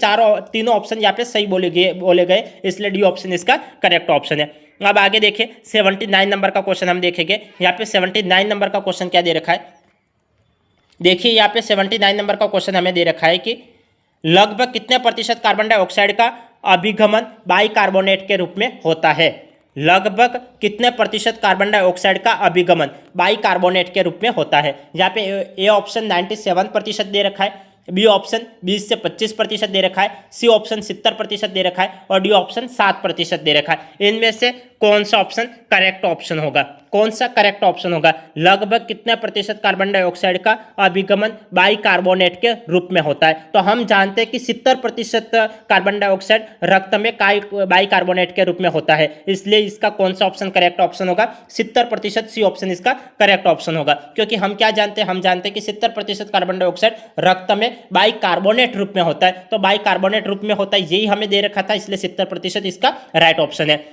तीनों ऑप्शन यहाँ पे सही बोले गए, इसलिए डी ऑप्शन इसका करेक्ट ऑप्शन है। अब आगे देखिए 79 नंबर का क्वेश्चन हम देखेंगे। यहाँ पे 79 नंबर का क्वेश्चन क्या दे रखा है? देखिए यहाँ पे 79 नंबर का क्वेश्चन हमें दे रखा है कि लगभग कितने प्रतिशत कार्बन डाइऑक्साइड का अभिगमन बाइकार्बोनेट के रूप में होता है? लगभग कितने प्रतिशत कार्बन डाइऑक्साइड का अभिगमन बाइकार्बोनेट के रूप में होता है? यहाँ पे ए ऑप्शन 97% दे रखा है, बी ऑप्शन 20 से 25% दे रखा है, सी ऑप्शन 70% दे रखा है और डी ऑप्शन 7% दे रखा है। इनमें से कौन सा ऑप्शन करेक्ट ऑप्शन होगा? कौन सा करेक्ट ऑप्शन होगा? लगभग कितने प्रतिशत कार्बन डाइऑक्साइड का अभिगमन बाइकार्बोनेट के रूप में होता है? तो हम जानते हैं कि 70% कार्बन डाइऑक्साइड रक्त में बाइकार्बोनेट के रूप में होता है, इसलिए इसका कौन सा ऑप्शन करेक्ट ऑप्शन होगा? 70%, सी ऑप्शन इसका करेक्ट ऑप्शन होगा। क्योंकि हम क्या जानते हैं? हम जानते हैं कि 70% कार्बन डाइऑक्साइड रक्त में बाइकार्बोनेट रूप में होता है, तो बाइकार्बोनेट रूप में होता है यही हमें दे रखा था, इसलिए 70% इसका राइट ऑप्शन है।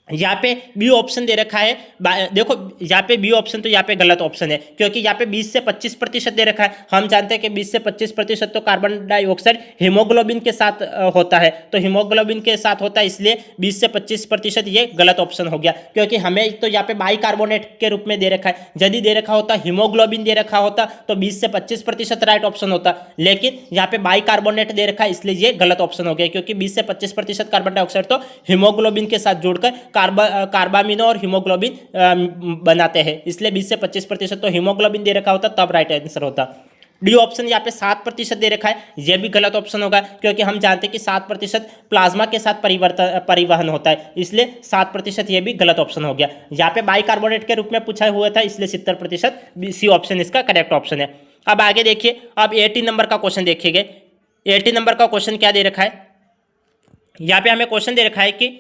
यहाँ पे बी ऑप्शन दे रखा है, देखो यहाँ पे बी ऑप्शन तो यहाँ पे गलत ऑप्शन है, क्योंकि यहाँ पे 20 से 25% दे रखा है। हम जानते हैं कि 20 से 25% तो कार्बन डाइऑक्साइड हीमोग्लोबिन के साथ होता है, तो हीमोग्लोबिन के साथ होता है, इसलिए 20 से 25% ये गलत ऑप्शन हो गया। क्योंकि हमें तो यहाँ पे बाइकार्बोनेट के रूप में दे रखा है, यदि दे रखा होता हीमोग्लोबिन दे रखा होता तो 20 से 25% राइट ऑप्शन होता, लेकिन यहाँ पे बाइकार्बोनेट दे रखा है, इसलिए ये गलत ऑप्शन हो गया। क्योंकि 20 से 25% कार्बन डाइऑक्साइड तो हीमोग्लोबिन के साथ जुड़कर कार्बामिनो और हीमोग्लोबिन बनाते हैं, इसलिए 20 से 25% तो हीमोग्लोबिन दे रखा होता तब राइट आंसर होता। डी ऑप्शन यहाँ पे 7% दे रखा है, यह भी गलत ऑप्शन होगा, क्योंकि हम जानते हैं कि 7% प्लाज्मा के साथ परिवहन होता है, इसलिए 7% यह भी गलत ऑप्शन हो गया। यहाँ पे बाइकार्बोनेट के रूप में पूछा हुआ था, इसलिए 70%, सी ऑप्शन इसका करेक्ट ऑप्शन है। अब आगे देखिए, अब 80 नंबर का क्वेश्चन देखिएगा। 80 नंबर का क्वेश्चन क्या दे रखा है? यहाँ पे हमें क्वेश्चन दे रखा है कि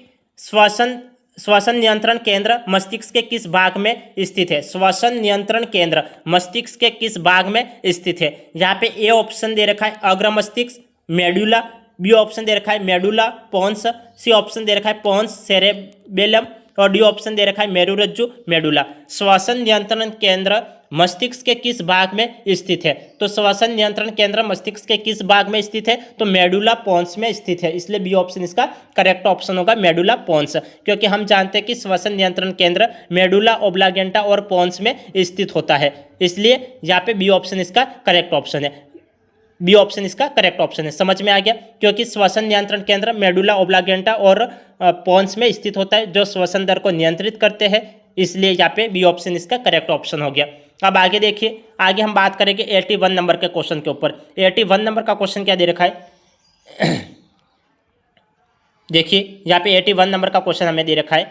श्वसन नियंत्रण केंद्र मस्तिष्क के किस भाग में स्थित है? श्वसन नियंत्रण केंद्र मस्तिष्क के किस भाग में स्थित है? यहाँ पे ए ऑप्शन दे रखा है अग्र मस्तिष्क मेडुला, बी ऑप्शन दे रखा है मेडुला पोन्स, सी ऑप्शन दे रखा है पोन्स सेरेबेलम और डी ऑप्शन दे रखा है मेरुरज्जु मेडुला। श्वसन नियंत्रण केंद्र मस्तिष्क के किस भाग में स्थित है? तो श्वसन नियंत्रण केंद्र मस्तिष्क के किस भाग में स्थित है? तो मेडुला पोन्स में स्थित है, इसलिए बी ऑप्शन इसका करेक्ट ऑप्शन होगा, मेडुला पोन्स। क्योंकि हम जानते हैं कि श्वसन नियंत्रण केंद्र मेडुला ओब्लागेंटा और पोन्स में स्थित होता है, इसलिए यहाँ पे बी ऑप्शन इसका करेक्ट ऑप्शन है। बी ऑप्शन इसका करेक्ट ऑप्शन है। समझ में आ गया? क्योंकि श्वसन नियंत्रण केंद्र मेडुला ओब्लागेंटा और पोन्स में स्थित होता है, जो श्वसन दर को नियंत्रित करते हैं, इसलिए यहाँ पे बी ऑप्शन इसका करेक्ट ऑप्शन हो गया। अब आगे देखिए, आगे हम बात करेंगे 81 नंबर के क्वेश्चन के ऊपर। 81 नंबर का क्वेश्चन क्या दे रखा है? देखिए यहाँ पे 81 नंबर का क्वेश्चन हमें दे रखा है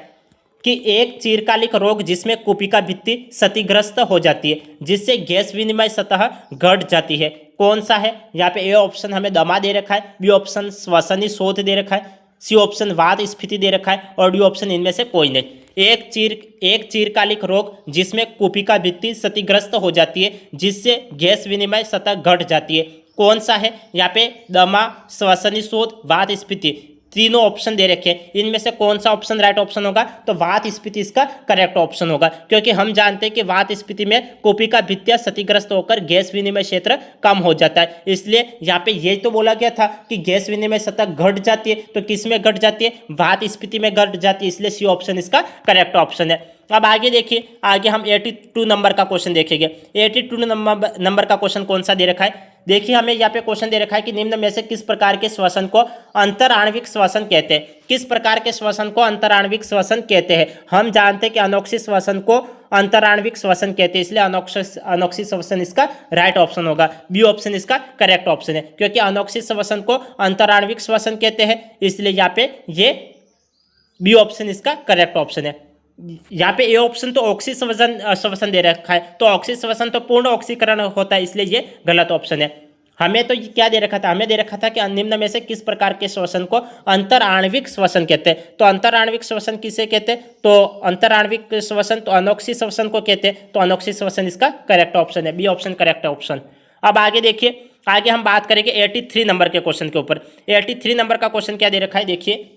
कि एक चिरकालिक रोग जिसमें कुपिका भित्ति क्षतिग्रस्त हो जाती है, जिससे गैस विनिमय सतह घट जाती है, कौन सा है? यहाँ पे ए ऑप्शन हमें दमा दे रखा है, बी ऑप्शन श्वसनी शोथ दे रखा है, सी ऑप्शन वात स्फीति दे रखा है और डी ऑप्शन इनमें से कोई नहीं। एक चीरकालिक रोग जिसमें कुपिका भित्ति क्षतिग्रस्त हो जाती है, जिससे गैस विनिमय सतह घट जाती है, कौन सा है? यहाँ पे दमा, श्वसनी शोथ, वात स्फीति, तीनों ऑप्शन दे रखे हैं, इनमें से कौन सा ऑप्शन राइट ऑप्शन होगा? तो वात स्फीति इसका करेक्ट ऑप्शन होगा, क्योंकि हम जानते हैं कि वात स्फीति में कुपिका भित्तियां क्षतिग्रस्त होकर गैस विनिमय क्षेत्र कम हो जाता है, इसलिए यहाँ पे ये तो बोला गया था कि गैस विनिमय सतह घट जाती है, तो किस में घट जाती है? वात स्फीति में घट जाती है, इसलिए सी ऑप्शन इसका करेक्ट ऑप्शन है। अब आगे देखिए, आगे हम 82 नंबर का क्वेश्चन देखेंगे। 82 नंबर का क्वेश्चन कौन सा दे रखा है? देखिए हमें यहाँ पे क्वेश्चन दे रखा है कि निम्न में से किस प्रकार के श्वसन को अंतराण्विक श्वसन कहते हैं। किस प्रकार के श्वसन को अंतराण्विक श्वसन कहते हैं। हम जानते हैं कि अनोक्षी श्वसन को अंतराण्विक श्वसन कहते हैं, इसलिए अनोक्षी श्वसन इसका राइट ऑप्शन होगा। बी ऑप्शन इसका करेक्ट ऑप्शन है, क्योंकि अनोक्षी श्वसन को अंतराण्विक श्वसन कहते हैं, इसलिए यहाँ पे ये बी ऑप्शन इसका करेक्ट ऑप्शन है। यहाँ पे ए ऑप्शन तो ऑक्सी श्वसन दे रखा है, तो ऑक्सी श्वसन तो पूर्ण ऑक्सीकरण होता है, इसलिए ये गलत ऑप्शन है। हमें तो क्या दे रखा था, हमें दे रखा था कि निम्न में से किस प्रकार के श्वसन को अंतराण्विक श्वसन कहते हैं। तो अंतराण्विक श्वसन किसे कहते हैं, तो अंतराण्विक श्वसन तो अनोक्षी श्वसन को कहते हैं, तो अनोक्षी श्वसन इसका करेक्ट ऑप्शन है। B option correct option. अब आगे देखिए, आगे हम बात करेंगे 83 नंबर के क्वेश्चन के ऊपर। 83 नंबर का क्वेश्चन क्या दे रखा है, देखिए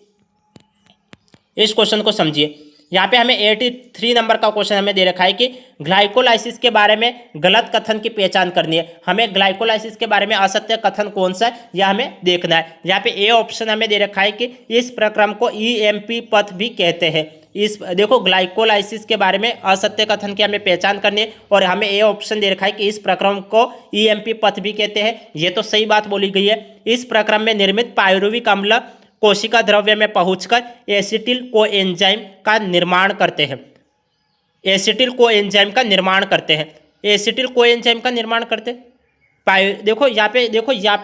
इस क्वेश्चन को समझिए। यहाँ पे हमें 83 नंबर का क्वेश्चन हमें दे रखा है कि ग्लाइकोलाइसिस के बारे में गलत कथन की पहचान करनी है। हमें ग्लाइकोलाइसिस के बारे में असत्य कथन कौन सा है यह हमें देखना है। यहाँ पे ए ऑप्शन हमें दे रखा है कि इस प्रक्रम को ईएमपी पथ भी कहते हैं। इस देखो ग्लाइकोलाइसिस के बारे में असत्य कथन की हमें पहचान करनी है, और हमें ए ऑप्शन दे रखा है कि इस प्रक्रम को ईएमपी पथ भी कहते हैं। ये तो सही बात बोली गई है। इस प्रक्रम में निर्मित पायरुविक अम्ल कोशिका द्रव्य में पहुंचकर एसिटिल कोएंजाइम का निर्माण करते हैं। एसिटिल कोएंजाइम का निर्माण करते हैं। एसिटिल कोएंजाइम का निर्माण करते हैं। देखो यहाँ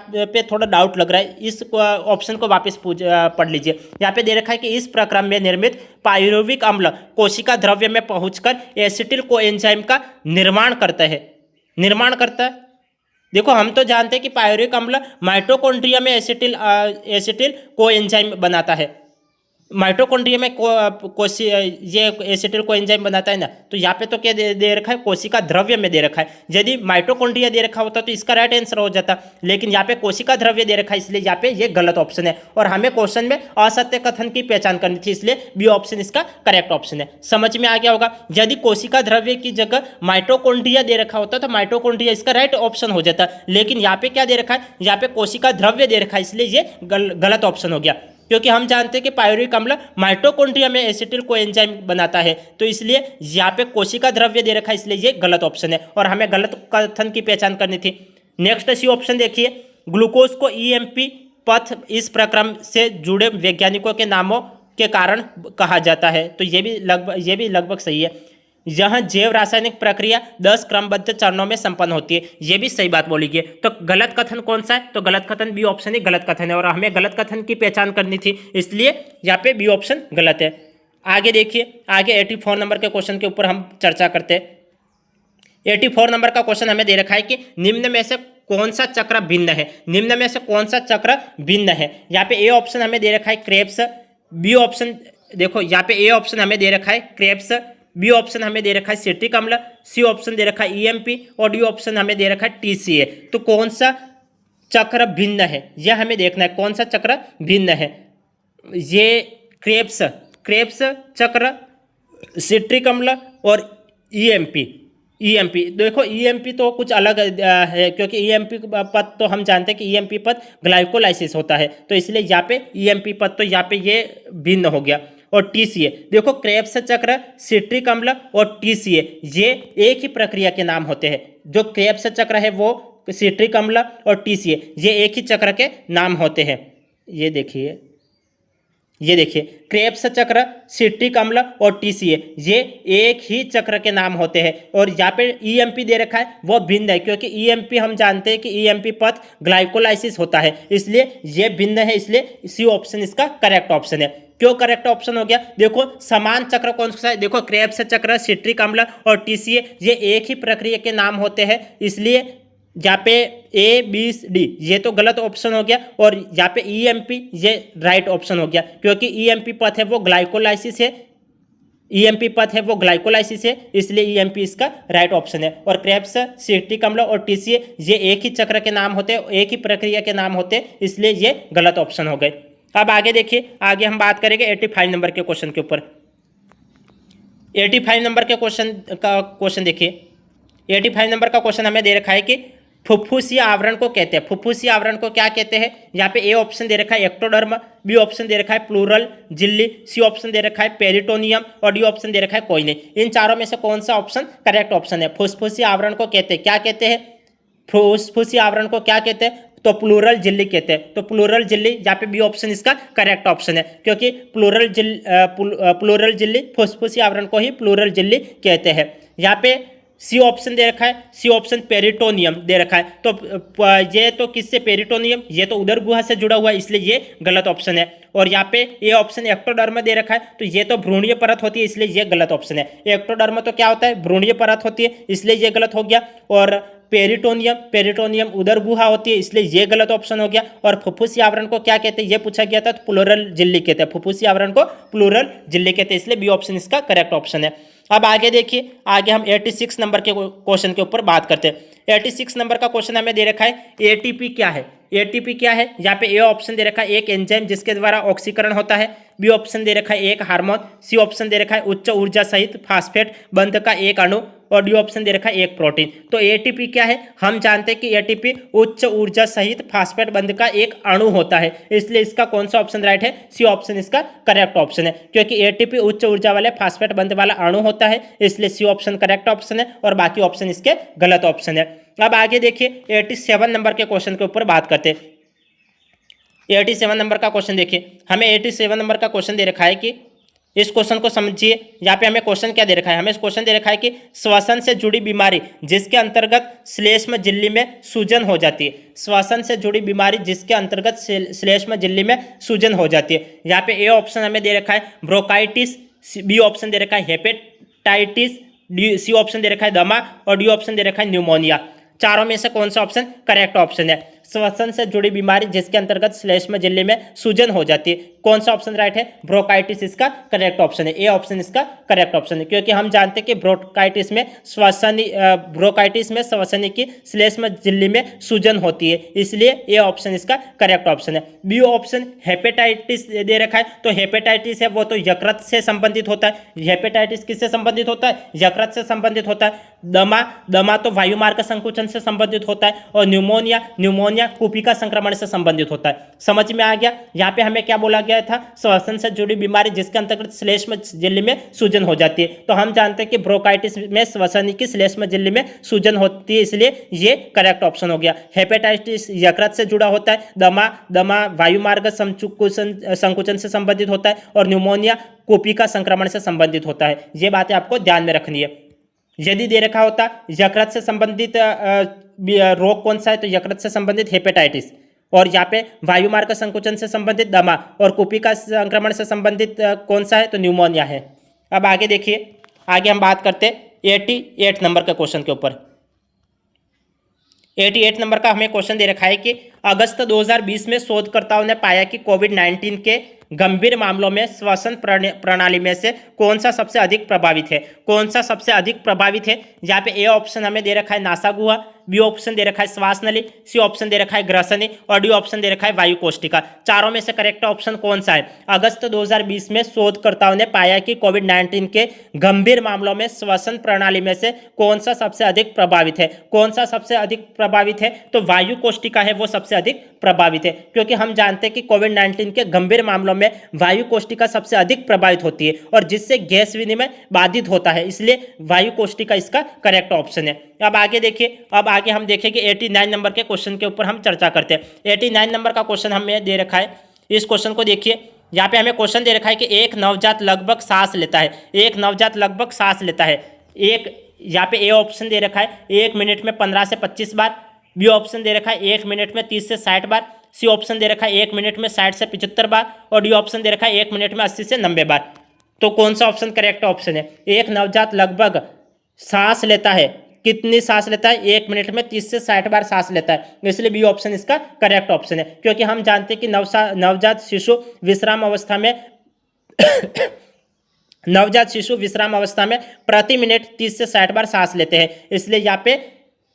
पे थोड़ा डाउट लग रहा है, इस ऑप्शन को वापस पढ़ लीजिए। यहाँ पे दे रखा है कि इस प्रक्रम में निर्मित पायरुविक अम्ल कोशिका द्रव्य में पहुंचकर एसिटिल कोएंजाइम का निर्माण करता है। निर्माण करता है, देखो हम तो जानते हैं कि पायरुविक अम्ल माइटोकॉन्ड्रिया में एसिटिल कोएंजाइम बनाता है। माइटोकॉन्ड्रिया में ये एसिटिल कोएंजाइम बनाता है ना, तो यहाँ पे तो क्या दे रखा है, कोशिका द्रव्य में दे रखा है। यदि माइटोकॉन्ड्रिया दे रखा होता तो इसका राइट आंसर हो जाता, लेकिन यहाँ पे कोशिका द्रव्य दे रखा है, इसलिए यहाँ पे ये गलत ऑप्शन है। और हमें क्वेश्चन में असत्य कथन की पहचान करनी थी, इसलिए बी ऑप्शन इसका करेक्ट ऑप्शन है। समझ में आ गया होगा। यदि कोशिका द्रव्य की जगह माइटोकॉन्ड्रिया दे रखा होता तो माइटोकॉन्ड्रिया इसका राइट ऑप्शन हो जाता, लेकिन यहाँ पे क्या दे रखा है, यहाँ पे कोशिका द्रव्य दे रखा है, इसलिए ये गलत ऑप्शन हो गया। क्योंकि हम जानते हैं कि पायरुविक अम्ल माइटोकॉन्ड्रिया में एसिटिल कोएंजाइम बनाता है, तो इसलिए यहाँ पे कोशिका द्रव्य दे रखा है, इसलिए ये गलत ऑप्शन है और हमें गलत कथन की पहचान करनी थी। नेक्स्ट सी ऑप्शन देखिए, ग्लूकोज को ईएमपी पथ इस प्रक्रम से जुड़े वैज्ञानिकों के नामों के कारण कहा जाता है, तो ये भी लगभग सही है। यह जैव रासायनिक प्रक्रिया 10 क्रमबद्ध चरणों में संपन्न होती है, यह भी सही बात बोली गई। तो गलत कथन कौन सा है, तो गलत कथन बी ऑप्शन ही गलत कथन है, और हमें गलत कथन की पहचान करनी थी, इसलिए यहाँ पे बी ऑप्शन गलत है। आगे देखिए, आगे 84 नंबर के क्वेश्चन के ऊपर हम चर्चा करते हैं। 84 नंबर का क्वेश्चन हमें दे रखा है कि निम्न में से कौन सा चक्र भिन्न है। निम्न में से कौन सा चक्र भिन्न है। यहाँ पे ए ऑप्शन हमें दे रखा है क्रेब्स, बी ऑप्शन देखो यहाँ पे ए ऑप्शन हमें दे रखा है क्रेब्स, बी ऑप्शन हमें दे रखा है सिट्रिक अम्ल, सी ऑप्शन दे रखा है ईएमपी और डी ऑप्शन हमें दे रखा है टीसीए। तो कौन सा चक्र भिन्न है यह हमें देखना है, कौन सा चक्र भिन्न है। ये क्रेब्स चक्र, सिट्रिक अम्ल और ईएमपी देखो ईएमपी तो कुछ अलग है, क्योंकि ईएमपी पद तो हम जानते हैं कि ईएमपी पद ग्लाइकोलाइसिस होता है, तो इसलिए यहाँ पे ईएमपी पद तो यहाँ पे ये भिन्न हो गया। और टीसीए देखो क्रेब्स चक्र, सिट्रिक अम्ल और टीसीए ये एक ही प्रक्रिया के नाम होते हैं। जो क्रेब्स चक्र है वो सिट्रिक अम्ल और टीसीए ये एक ही चक्र के नाम होते हैं। ये देखिए क्रेब्स चक्र, सिट्रिक अम्ल और टीसीए ये एक ही चक्र के नाम होते हैं। और यहाँ पे ईएमपी दे रखा है वो भिन्न है, क्योंकि ईएमपी हम जानते हैं कि ईएमपी पथ ग्लाइकोलाइसिस होता है, इसलिए ये भिन्न है, इसलिए सी ऑप्शन इसका करेक्ट ऑप्शन है। क्यों करेक्ट ऑप्शन हो गया, देखो समान चक्र कौन सा है, देखो क्रेब्स चक्र, सिट्रिक अम्ल और टीसीए ये एक ही प्रक्रिया के नाम होते हैं, इसलिए यहाँ पे ए बी डी ये तो गलत ऑप्शन हो गया। और यहाँ पे ईएमपी ये राइट ऑप्शन हो गया, क्योंकि ईएमपी पथ है वो ग्लाइकोलाइसिस है, ईएमपी पथ है वो ग्लाइकोलाइसिस है, इसलिए ईएमपी इसका राइट ऑप्शन है। और क्रेब्स, सिट्रिक अम्ल और टीसीए ये एक ही चक्र के नाम होते हैं, एक ही प्रक्रिया के नाम होते हैं, इसलिए ये गलत ऑप्शन हो गए। अब आगे देखिए, आगे हम बात करेंगे 85 नंबर के क्वेश्चन के ऊपर। 85 नंबर के क्वेश्चन देखिए, 85 नंबर का क्वेश्चन हमें दे रखा है कि फुफ्फुसीय आवरण को कहते हैं। फुफ्फुसीय आवरण को क्या कहते हैं, यहाँ पे ए ऑप्शन दे रखा है एक्टोडर्म, बी ऑप्शन दे रखा है प्लूरल झिल्ली, सी ऑप्शन दे रखा है पेरिटोनियम और डी ऑप्शन दे रखा है कोइने। इन चारों में से कौन सा ऑप्शन करेक्ट ऑप्शन है। फुफ्फुसीय आवरण को कहते हैं, क्या कहते हैं, फुफ्फुसी आवरण को क्या कहते हैं? तो प्लूरल झिल्ली कहते हैं। तो प्लूरल झिल्ली, यहाँ पे बी ऑप्शन इसका करेक्ट ऑप्शन है, क्योंकि प्लूरल झिल्ली फुफ्फुसी आवरण को ही प्लूरल झिल्ली कहते हैं। यहाँ पे सी ऑप्शन दे रखा है, सी ऑप्शन पेरिटोनियम दे रखा है। तो ये तो किससे? पेरिटोनियम, ये तो उदर गुहा से जुड़ा हुआ है, इसलिए ये गलत ऑप्शन है। और यहाँ पे ये ऑप्शन एक्टोडर्म दे रखा है, तो ये तो भ्रूणीय परत होती है, इसलिए ये गलत ऑप्शन है। एक्टोडर्म तो क्या होता है? भ्रूणीय परत होती है, इसलिए ये गलत हो गया। और पेरिटोनियम उदर गुहा होती है, इसलिए ये गलत ऑप्शन हो गया। और फुफ्फुसी आवरण को क्या कहते हैं? ये पूछा गया था, तो प्लूरल झिल्ली कहते हैं। फुफ्फुसी आवरण को प्लूरल झिल्ली कहते हैं, इसलिए बी ऑप्शन इसका करेक्ट ऑप्शन है। अब आगे देखिए, आगे हम 86 नंबर के क्वेश्चन के ऊपर बात करते हैं। 86 नंबर का क्वेश्चन हमें दे रखा है, एटीपी क्या है? एटीपी क्या है? यहाँ पे ए ऑप्शन दे रखा है, एक एंजाइम जिसके द्वारा ऑक्सीकरण होता है। बी ऑप्शन दे रखा है, एक हार्मोन। सी ऑप्शन दे रखा है, उच्च ऊर्जा सहित फास्फेट बंध का एक अणु। और डी ऑप्शन दे रखा है, एक प्रोटीन। तो एटीपी क्या है? हम जानते हैं कि एटीपी उच्च ऊर्जा सहित फास्फेट बंध का एक अणु होता है, इसलिए इसका कौन सा ऑप्शन राइट है? सी ऑप्शन इसका करेक्ट ऑप्शन है, क्योंकि एटीपी उच्च ऊर्जा वाले फास्फेट बंध वाला अणु होता है, इसलिए सी ऑप्शन करेक्ट ऑप्शन है और बाकी ऑप्शन इसके गलत ऑप्शन है। अब आगे देखिए, 87 नंबर के क्वेश्चन के ऊपर बात करते हैं। 87 नंबर का क्वेश्चन देखिए, हमें 87 नंबर का क्वेश्चन दे रखा है कि इस क्वेश्चन को समझिए। यहाँ पे हमें क्वेश्चन क्या दे रखा है? हमें क्वेश्चन दे रखा है कि श्वसन से जुड़ी बीमारी जिसके अंतर्गत श्लेष्म झिल्ली में सूजन हो जाती है। श्वसन से जुड़ी बीमारी जिसके अंतर्गत श्लेष्म झिल्ली में सूजन हो जाती है। यहाँ पे ए ऑप्शन हमें दे रखा है ब्रोंकाइटिस, बी ऑप्शन दे रखा है हेपेटाइटिस, सी ऑप्शन दे रखा है दमा और डी ऑप्शन दे रखा है न्यूमोनिया। चारों में से कौन सा ऑप्शन करेक्ट ऑप्शन है? श्वसन से जुड़ी बीमारी जिसके अंतर्गत श्लेष्म झिल्ली में सूजन हो जाती है, कौन सा ऑप्शन राइट है? ब्रोंकाइटिस इसका करेक्ट ऑप्शन है। ए ऑप्शन इसका करेक्ट ऑप्शन है, क्योंकि हम जानते हैं कि ब्रोंकाइटिस में श्वसनी की श्लेष्म झिल्ली में सूजन होती है, इसलिए ए ऑप्शन इसका करेक्ट ऑप्शन है। बी ऑप्शन हेपेटाइटिस दे रखा है, तो हेपेटाइटिस है वो तो यकृत से संबंधित होता है। हेपेटाइटिस किससे संबंधित होता है? यकृत से संबंधित होता है। दमा तो वायुमार्ग संकुचन से संबंधित होता है। और न्यूमोनिया कुपिका संक्रमण से संबंधित होता है। समझ में आ गया? यहाँ पे हमें क्या बोला गया था? श्वसन से जुड़ी बीमारी जिसके अंतर्गत श्लेष्म झिल्ली में सूजन हो जाती है। तो हम जानते हैं कि ब्रोंकाइटिस में श्वसनी की श्लेष्म झिल्ली में सूजन होती है, इसलिए ये करेक्ट ऑप्शन हो गया। हेपेटाइटिस यकृत से जुड़ा होता है। दमा वायुमार्ग संकुचन से संबंधित होता है। और न्यूमोनिया कुपिका संक्रमण से संबंधित होता है। ये बातें आपको ध्यान में रखनी है। यदि दे रखा होता यकृत से संबंधित रोग कौन सा है, तो यकृत से संबंधित हेपेटाइटिस, और यहाँ पे वायुमार्ग संकुचन से संबंधित दमा और कुपिका संक्रमण से संबंधित कौन सा है, तो न्यूमोनिया है। अब आगे देखिए, आगे हम बात करते हैं 88 नंबर के क्वेश्चन के ऊपर। 88 नंबर का हमें क्वेश्चन दे रखा है कि अगस्त 2020 में शोधकर्ताओं ने पाया कि कोविड-19 के गंभीर मामलों में श्वसन प्रणाली में से कौन सा सबसे अधिक प्रभावित है? कौन सा सबसे अधिक प्रभावित है? यहाँ पे ए ऑप्शन हमें दे रखा है नासा गुहा, बी ऑप्शन दे रखा है श्वास नली, सी ऑप्शन दे रखा है ग्रसनी और डी ऑप्शन दे रखा है वायु कोष्ठिका। चारों में से करेक्ट ऑप्शन कौन सा है? अगस्त 2020 में शोधकर्ताओं ने पाया कि कोविड-19 के गंभीर मामलों में श्वसन प्रणाली में से कौन सा सबसे अधिक प्रभावित है? कौन सा सबसे अधिक प्रभावित है? तो वायु कोष्ठिका है वो सबसे अधिक प्रभावित है, क्योंकि हम जानते हैं कि कोविड-19 के गंभीर मामलों में वायु कोष्ठिका सबसे अधिक प्रभावित होती है और जिससे गैस विनिमय बाधित होता है, इसलिए वायु कोष्ठिका इसका करेक्ट ऑप्शन है। अब आगे देखिए, अब आगे हम देखेंगे 89 नंबर के क्वेश्चन के ऊपर हम चर्चा करते हैं। 89 नंबर का क्वेश्चन हमें दे रखा है। इस क्वेश्चन को देखिए, यहाँ पे हमें क्वेश्चन दे रखा है कि एक नवजात लगभग सांस लेता है। एक नवजात लगभग सांस लेता है। यहाँ पे ए ऑप्शन दे रखा है 1 मिनट में 15 से 25 बार, बी ऑप्शन दे रखा है 1 मिनट में 30 से 60 बार, सी ऑप्शन दे रखा है 1 मिनट में 60 से 75 बार और डी ऑप्शन दे रखा है 1 मिनट में 80 से 90 बार। तो कौन सा ऑप्शन करेक्ट ऑप्शन है? एक नवजात लगभग सांस लेता है, कितनी सांस लेता है? 1 मिनट में 30 से 60 बार सांस लेता है, इसलिए बी ऑप्शन इसका करेक्ट ऑप्शन है, क्योंकि हम जानते हैं कि नवजात शिशु विश्राम अवस्था में नवजात शिशु विश्राम अवस्था में प्रति मिनट 30 से 60 बार सांस लेते हैं, इसलिए यहाँ पे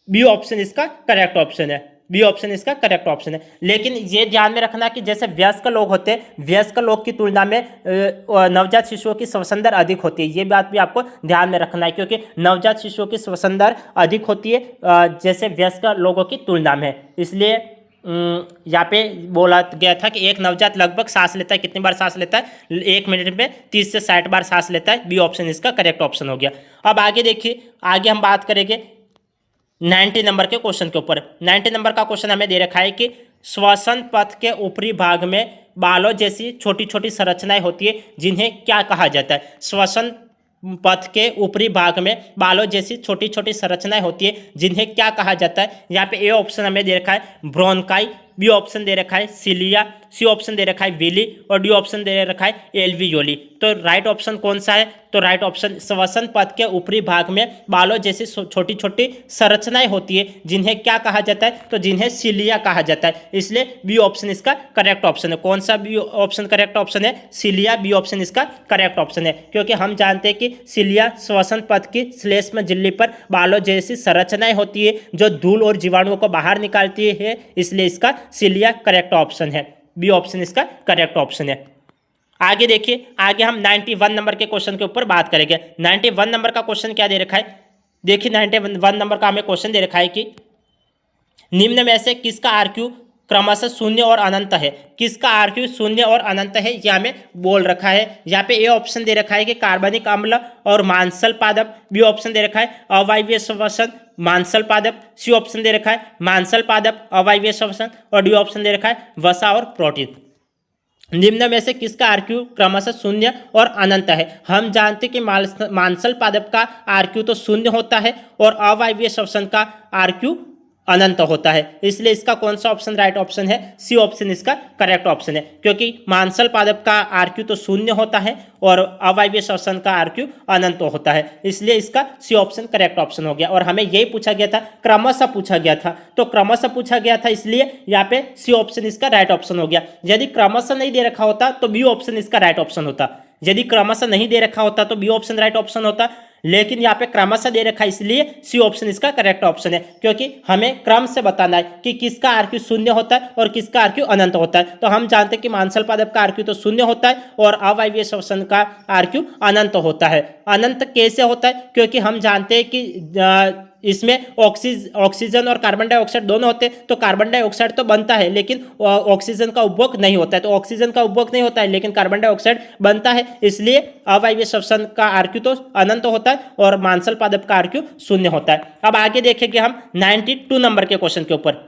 बी ऑप्शन इसका करेक्ट ऑप्शन है। बी ऑप्शन इसका करेक्ट ऑप्शन है। लेकिन ये ध्यान में रखना कि जैसे वयस्क लोग होते हैं, वयस्क लोग की तुलना में नवजात शिशुओं की श्वसन दर अधिक होती है। ये बात भी आपको ध्यान में रखना है, क्योंकि नवजात शिशुओं की श्वसन दर अधिक होती है जैसे वयस्क लोगों की तुलना में। इसलिए यहाँ पे बोला गया था कि एक नवजात लगभग सांस लेता है, कितनी बार सांस लेता है? 1 मिनट में 30 से 60 बार सांस लेता है। बी ऑप्शन इसका करेक्ट ऑप्शन हो गया। अब आगे देखिए, आगे हम बात करेंगे 90 नंबर के क्वेश्चन के ऊपर। 90 नंबर का क्वेश्चन हमें दे रखा है कि श्वसन पथ के ऊपरी भाग में बालों जैसी छोटी छोटी संरचनाएं होती है जिन्हें क्या कहा जाता है। श्वसन पथ के ऊपरी भाग में बालों जैसी छोटी छोटी संरचनाएं होती है जिन्हें क्या कहा जाता है। यहाँ पे ए ऑप्शन हमें दे रखा है ब्रोंकाई, बी ऑप्शन दे रखा है सिलिया, सी ऑप्शन दे रखा है विली और डी ऑप्शन दे रखा है एल्वियोली। तो राइट ऑप्शन कौन सा है? तो राइट ऑप्शन श्वसन पथ के ऊपरी भाग में बालों जैसी छोटी छोटी संरचनाएं होती है जिन्हें क्या कहा जाता है? तो जिन्हें सिलिया कहा जाता है। इसलिए बी ऑप्शन इसका करेक्ट ऑप्शन है। कौन सा बी ऑप्शन करेक्ट ऑप्शन है? सिलिया, बी ऑप्शन इसका करेक्ट ऑप्शन है, क्योंकि हम जानते हैं कि सिलिया श्वसन पथ की श्लेष्म झिल्ली पर बालों जैसी संरचनाएं होती है जो धूल और जीवाणुओं को बाहर निकालती है, इसलिए इसका सिलिया करेक्ट ऑप्शन है। बी ऑप्शन इसका करेक्ट ऑप्शन है। आगे देखिए, आगे हम 91 नंबर के क्वेश्चन के ऊपर बात करेंगे। 91 नंबर का क्वेश्चन क्या दे रखा है? देखिए 91 नंबर का हमें क्वेश्चन दे रखा है कि निम्न में से किसका आरक्यू क्रमशः शून्य और अनंत है। किसका आरक्यू शून्य और अनंत है यह हमें बोल रखा है। यहाँ पे ए ऑप्शन दे रखा है कि कार्बनिक अम्ल और मांसल पादप, बी ऑप्शन दे रखा है अवायवीय श्वसन मांसल पादप, सी ऑप्शन दे रखा है मांसल पादप अवायवीय श्वसन और डी ऑप्शन दे रखा है वसा और प्रोटीन। निम्न में से किसका आरक्यू क्रमशः शून्य और अनंत है। हम जानते कि मांसल पादप का आरक्यू तो शून्य होता है और अवायवीय श्वसन का आरक्यू अनंत होता है, इसलिए इसका कौन सा ऑप्शन राइट ऑप्शन है? सी ऑप्शन इसका करेक्ट ऑप्शन है, क्योंकि मांसल पादप का आरक्यू तो शून्य होता है और अवायवीय श्वसन का आरक्यू अनंत होता है, इसलिए इसका सी ऑप्शन करेक्ट ऑप्शन हो गया। और हमें यही पूछा गया था, क्रमशः पूछा गया था, तो क्रमशः पूछा गया था इसलिए यहाँ पे सी ऑप्शन इसका राइट ऑप्शन हो गया। यदि क्रमशः नहीं दे रखा होता तो बी ऑप्शन इसका राइट ऑप्शन होता। यदि क्रमशः नहीं दे रखा होता तो बी ऑप्शन राइट ऑप्शन होता, लेकिन यहाँ पे क्रमशः दे रखा है इसलिए सी ऑप्शन इसका करेक्ट ऑप्शन है, क्योंकि हमें क्रम से बताना है कि किसका आरक्यू शून्य होता है और किसका आरक्यू अनंत होता है। तो हम जानते हैं कि मांसल पादप का आरक्यू तो शून्य होता है और अवायवीय श्वसन का आरक्यू अनंत होता है। अनंत कैसे होता है? क्योंकि हम जानते हैं कि इसमें ऑक्सीजन और कार्बन डाइऑक्साइड दोनों होते हैं, तो कार्बन डाइऑक्साइड तो बनता है लेकिन ऑक्सीजन का उपभोग नहीं होता है। तो ऑक्सीजन का उपभोग नहीं होता है लेकिन कार्बन डाइऑक्साइड बनता है, इसलिए अवायवीय श्वसन का आरक्यू तो अनंत होता है और मांसल पादप का आरक्यू शून्य होता है। अब आगे देखेंगे हम 92 नंबर के क्वेश्चन के ऊपर।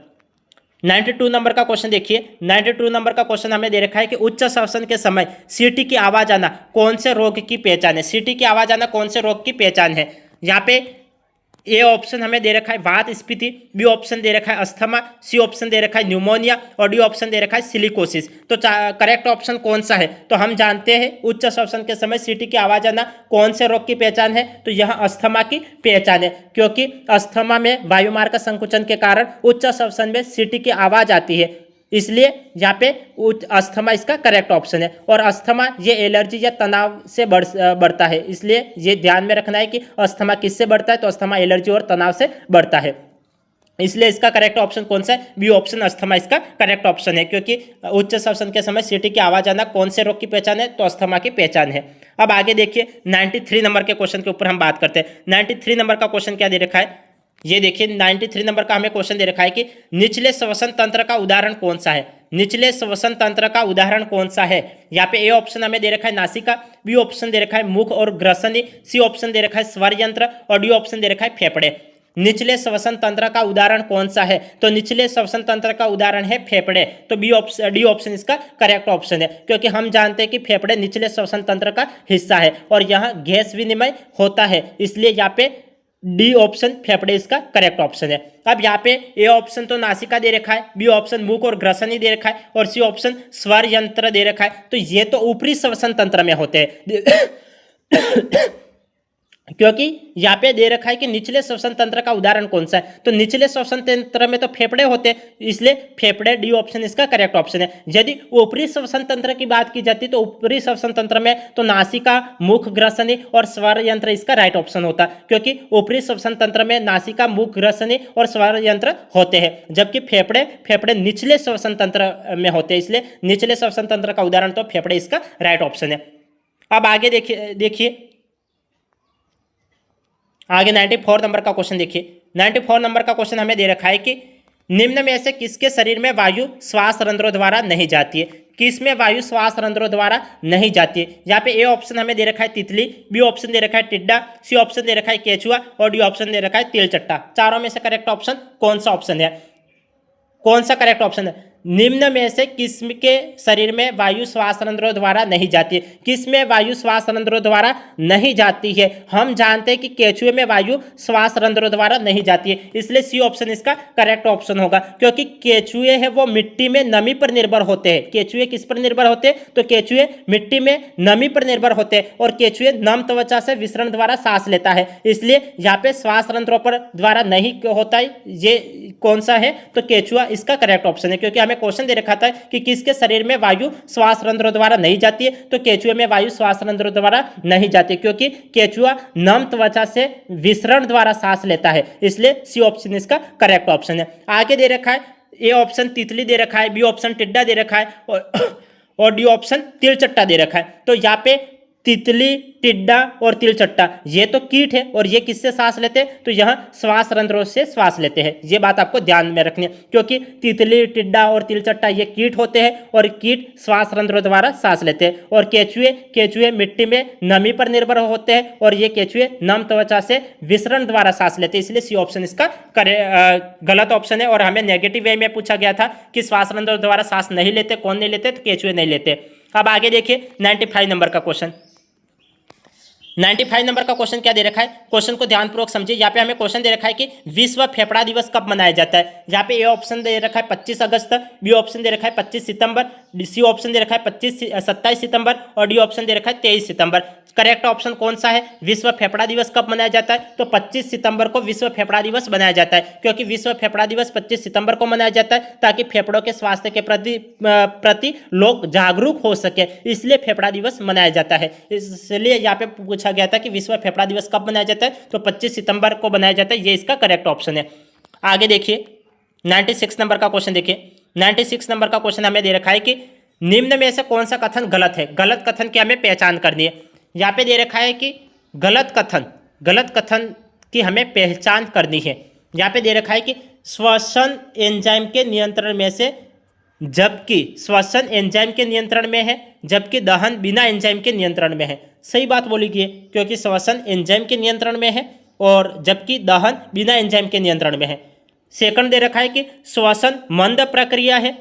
92 नंबर का क्वेश्चन देखिए। 92 नंबर का क्वेश्चन हमें दे रखा है कि उच्च श्वसन के समय सीटी की आवाज आना कौन से रोग की पहचान है। सीटी की आवाज आना कौन से रोग की पहचान है? यहाँ पे ए ऑप्शन हमें दे रखा है वात स्फीति, बी ऑप्शन दे रखा है अस्थमा, सी ऑप्शन दे रखा है न्यूमोनिया और डी ऑप्शन दे रखा है सिलिकोसिस। तो करेक्ट ऑप्शन कौन सा है? तो हम जानते हैं उच्च श्वसन के समय सीटी की आवाज आना कौन से रोग की पहचान है? तो यह अस्थमा की पहचान है, क्योंकि अस्थमा में वायुमार्ग का संकुचन के कारण उच्च श्वसन में सीटी की आवाज आती है, इसलिए यहाँ पे अस्थमा इसका करेक्ट ऑप्शन है। और अस्थमा ये एलर्जी या तनाव से बढ़ता है, इसलिए ये ध्यान में रखना है कि अस्थमा किससे बढ़ता है? तो अस्थमा एलर्जी और तनाव से बढ़ता है, इसलिए इसका करेक्ट ऑप्शन कौन सा है? बी ऑप्शन अस्थमा इसका करेक्ट ऑप्शन है, क्योंकि उच्च श्वसन के समय सीटी की आवाज आना कौन से रोग की पहचान है? तो अस्थमा की पहचान है। अब आगे देखिए 93 नंबर के क्वेश्चन के ऊपर हम बात करते हैं। 93 नंबर का क्वेश्चन क्या दे रखा है? ये देखिए 93 नंबर का हमें क्वेश्चन दे रखा है कि निचले श्वसन तंत्र का उदाहरण कौन सा है। निचले श्वसन तंत्र का उदाहरण कौन सा है? यहाँ पे ए ऑप्शन हमें दे रखा है नासिका, बी ऑप्शन दे रखा है मुख और ग्रसनी, सी ऑप्शन दे रखा है स्वर यंत्र और डी ऑप्शन दे रखा है फेफड़े। निचले श्वसन तंत्र का उदाहरण कौन सा है? तो निचले श्वसन तंत्र का उदाहरण है फेफड़े। तो डी ऑप्शन इसका करेक्ट ऑप्शन है, क्योंकि हम जानते हैं कि फेफड़े निचले श्वसन तंत्र का हिस्सा है और यहाँ गैस विनिमय होता है, इसलिए यहाँ पे डी ऑप्शन फेफड़े इसका करेक्ट ऑप्शन है। अब यहाँ पे ए ऑप्शन तो नासिका दे रखा है, बी ऑप्शन मुख और ग्रसनी दे रखा है और सी ऑप्शन स्वर यंत्र दे रखा है। तो ये तो ऊपरी श्वसन तंत्र में होते हैं क्योंकि यहाँ पे दे रखा है कि निचले श्वसन तंत्र का उदाहरण कौन सा है। तो निचले श्वसन तंत्र में तो फेफड़े होते हैं, इसलिए फेफड़े डी ऑप्शन इसका करेक्ट ऑप्शन है। यदि ऊपरी श्वसन तंत्र की बात की जाती तो ऊपरी श्वसन तंत्र में तो नासिका, मुख, ग्रसनी और स्वर यंत्र इसका राइट ऑप्शन होता, क्योंकि ऊपरी श्वसन तंत्र में नासिका, मुख, ग्रसनी और स्वर यंत्र होते हैं, जबकि फेफड़े निचले श्वसन तंत्र में होते हैं, इसलिए निचले श्वसन तंत्र का उदाहरण तो फेफड़े इसका राइट ऑप्शन है। अब आगे देखिए आगे 94 नंबर का क्वेश्चन देखिए। 94 नंबर का क्वेश्चन हमें दे रखा है कि निम्न में से किसके शरीर में वायु श्वास रंध्रों द्वारा नहीं जाती है? किस में वायु श्वास रंध्रों द्वारा नहीं जाती है? यहाँ पे ए ऑप्शन हमें दे रखा है तितली, बी ऑप्शन दे रखा है टिड्डा, सी ऑप्शन दे रखा है केचुआ और डी ऑप्शन दे रखा है तिलचट्टा। चारों में से करेक्ट ऑप्शन कौन सा ऑप्शन है? कौन सा करेक्ट ऑप्शन है? निम्न में से किसके शरीर में वायु श्वास रंध्रों द्वारा नहीं जाती है? किस में वायु श्वास रंध्रों द्वारा नहीं जाती है? हम जानते हैं कि केचुए में वायु श्वास रंध्रों द्वारा नहीं जाती है, इसलिए सी ऑप्शन इसका करेक्ट ऑप्शन होगा। क्योंकि केचुए है वो मिट्टी में नमी पर निर्भर होते हैं। केचुए किस पर निर्भर होते हैं? तो केचुए मिट्टी में नमी पर निर्भर होते हैं और केचुए नम त्वचा से विसरण द्वारा सांस लेता है, इसलिए यहाँ पे श्वास रंध्रों पर द्वारा नहीं होता है। ये कौन सा है? तो केचुआ इसका करेक्ट ऑप्शन है। क्योंकि हमें क्वेश्चन दे रखा था कि किसके शरीर में वायु श्वास रंध्रों द्वारा नहीं जाती है, तो केचुए में वायु श्वास रंध्रों द्वारा नहीं जाती है, क्योंकि केचुआ नम त्वचा से विसरण द्वारा सांस लेता है, इसलिए सी ऑप्शन इसका करेक्ट ऑप्शन है। आगे दे रखा है ए ऑप्शन तितली दे रखा है, बी ऑप्शन टिड्डा दे रखा है और डी ऑप्शन तिलचट्टा दे रखा है। तो यहाँ पे तितली, टिड्डा और तिलचट्टा ये तो कीट है और ये किससे सांस लेते हैं? तो यहाँ श्वास रंध्रों से श्वास लेते हैं। ये बात आपको ध्यान में रखनी है, क्योंकि तितली, टिड्डा और तिलचट्टा ये कीट होते हैं और कीट श्वास रंध्रों द्वारा सांस लेते हैं। और केचुए मिट्टी में नमी पर निर्भर होते हैं और ये केचुए नम त्वचा से विसरण द्वारा सांस लेते हैं, इसलिए सी ऑप्शन इसका गलत ऑप्शन है। और हमें नेगेटिव वे में पूछा गया था कि श्वास रंध्रों द्वारा सांस नहीं लेते, कौन नहीं लेते? तो केचुए नहीं लेते। अब आगे देखिए 95 नंबर का क्वेश्चन। 95 नंबर का क्वेश्चन क्या दे रखा है? क्वेश्चन को ध्यानपूर्वक समझिए। यहाँ पे हमें क्वेश्चन दे रखा है कि विश्व फेफड़ा दिवस कब मनाया जाता है? यहाँ पे ए ऑप्शन दे रखा है 25 अगस्त, बी ऑप्शन दे रखा है 25 सितंबर, सी ऑप्शन दे रखा है 27 सितंबर और डी ऑप्शन दे रखा है 23 सितंबर। करेक्ट ऑप्शन कौन सा है? विश्व फेफड़ा दिवस कब मनाया जाता है? तो 25 सितंबर को विश्व फेफड़ा दिवस मनाया जाता है, क्योंकि विश्व फेफड़ा दिवस 25 सितंबर को मनाया जाता है ताकि फेफड़ों के स्वास्थ्य के प्रति लोग जागरूक हो सके, इसलिए फेफड़ा दिवस मनाया जाता है। इसलिए यहाँ पे पूछा गया था कि विश्व फेफड़ा दिवस कब मनाया जाता है? तो 25 सितंबर को मनाया जाता है, ये इसका करेक्ट ऑप्शन है। आगे देखिए 96 नंबर का क्वेश्चन देखिए। 96 नंबर का क्वेश्चन हमें दे रखा है कि निम्न में से कौन सा कथन गलत है? गलत कथन की हमें पहचान करनी है। यहाँ पे दे रखा है कि गलत कथन की हमें पहचान करनी है। यहाँ पे दे रखा है कि श्वसन एंजाइम के नियंत्रण में से, जबकि श्वसन एंजाइम के नियंत्रण में है, जबकि दहन बिना एंजाइम के नियंत्रण में है। सही बात बोली गई है, क्योंकि श्वसन एंजाइम के नियंत्रण में है और जबकि दहन बिना एंजाइम के नियंत्रण में है। सेकंड दे रखा है कि श्वसन मंद प्रक्रिया है,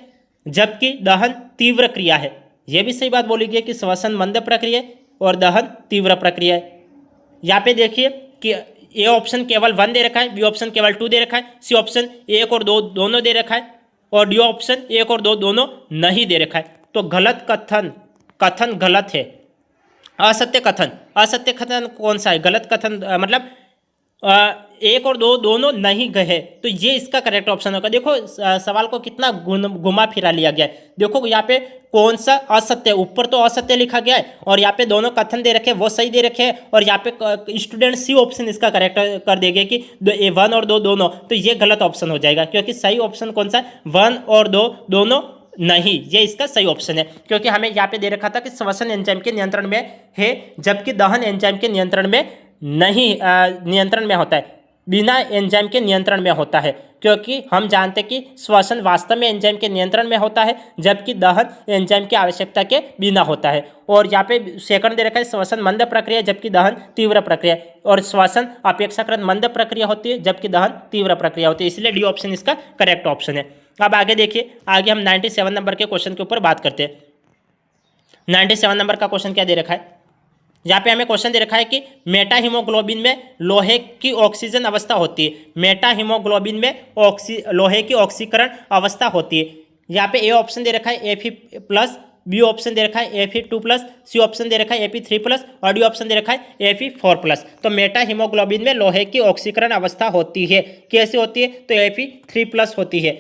जबकि दहन तीव्र क्रिया है। यह भी सही बात बोली गई है कि श्वसन मंद प्रक्रिया और दहन तीव्र प्रक्रिया है। यहाँ पे देखिए कि ए ऑप्शन केवल 1 दे रखा है, बी ऑप्शन केवल 2 दे रखा है, सी ऑप्शन 1 और 2 दोनों दे रखा है और डी ऑप्शन 1 और 2 दोनों नहीं दे रखा है। तो गलत कथन गलत है। असत्य कथन कौन सा है? गलत कथन मतलब 1 और 2 दोनों नहीं गए, तो ये इसका करेक्ट ऑप्शन होगा। देखो सवाल को कितना घुमा फिरा लिया गया है। देखो यहाँ पे कौन सा असत्य, ऊपर तो असत्य लिखा गया है और यहाँ पे दोनों कथन दे रखे वो सही दे रखे हैं और यहाँ पे स्टूडेंट सी ऑप्शन इसका करेक्ट कर देंगे कि 1 और 2 दोनों, तो ये गलत ऑप्शन हो जाएगा, क्योंकि सही ऑप्शन कौन सा? 1 और 2 दोनों नहीं, ये इसका सही ऑप्शन है। क्योंकि हमें यहाँ पे दे रखा था कि श्वसन एंजाइम के नियंत्रण में है, जबकि दहन एंजाइम के नियंत्रण में नहीं, नियंत्रण में होता है, बिना एंजाइम के नियंत्रण में होता है। क्योंकि हम जानते हैं कि श्वसन वास्तव में एंजाइम के नियंत्रण में होता है, जबकि दहन एंजाइम की आवश्यकता के बिना होता है। और यहाँ पे सेकंड दे रखा है श्वसन मंद प्रक्रिया, जबकि दहन तीव्र प्रक्रिया, और श्वसन अपेक्षाकृत मंद प्रक्रिया होती है, जबकि दहन तीव्र प्रक्रिया होती है, इसलिए डी ऑप्शन इसका करेक्ट ऑप्शन है। अब आगे देखिए, आगे हम 97 नंबर के क्वेश्चन के ऊपर बात करते हैं। 97 नंबर का क्वेश्चन क्या दे रखा है? यहाँ पे हमें क्वेश्चन दे रखा है कि मेटा हीमोग्लोबिन में लोहे की ऑक्सीजन अवस्था होती है। मेटा हीमोग्लोबिन में लोहे की ऑक्सीकरण अवस्था होती है। यहाँ पे ए ऑप्शन दे रखा है Fe+, बी ऑप्शन दे रखा है Fe2+, सी ऑप्शन दे रखा है Fe3+ और डी ऑप्शन दे रखा है Fe4+। तो मेटा हीमोग्लोबिन में लोहे की ऑक्सीकरण अवस्था होती है। कैसे होती है? तो Fe3+ होती है,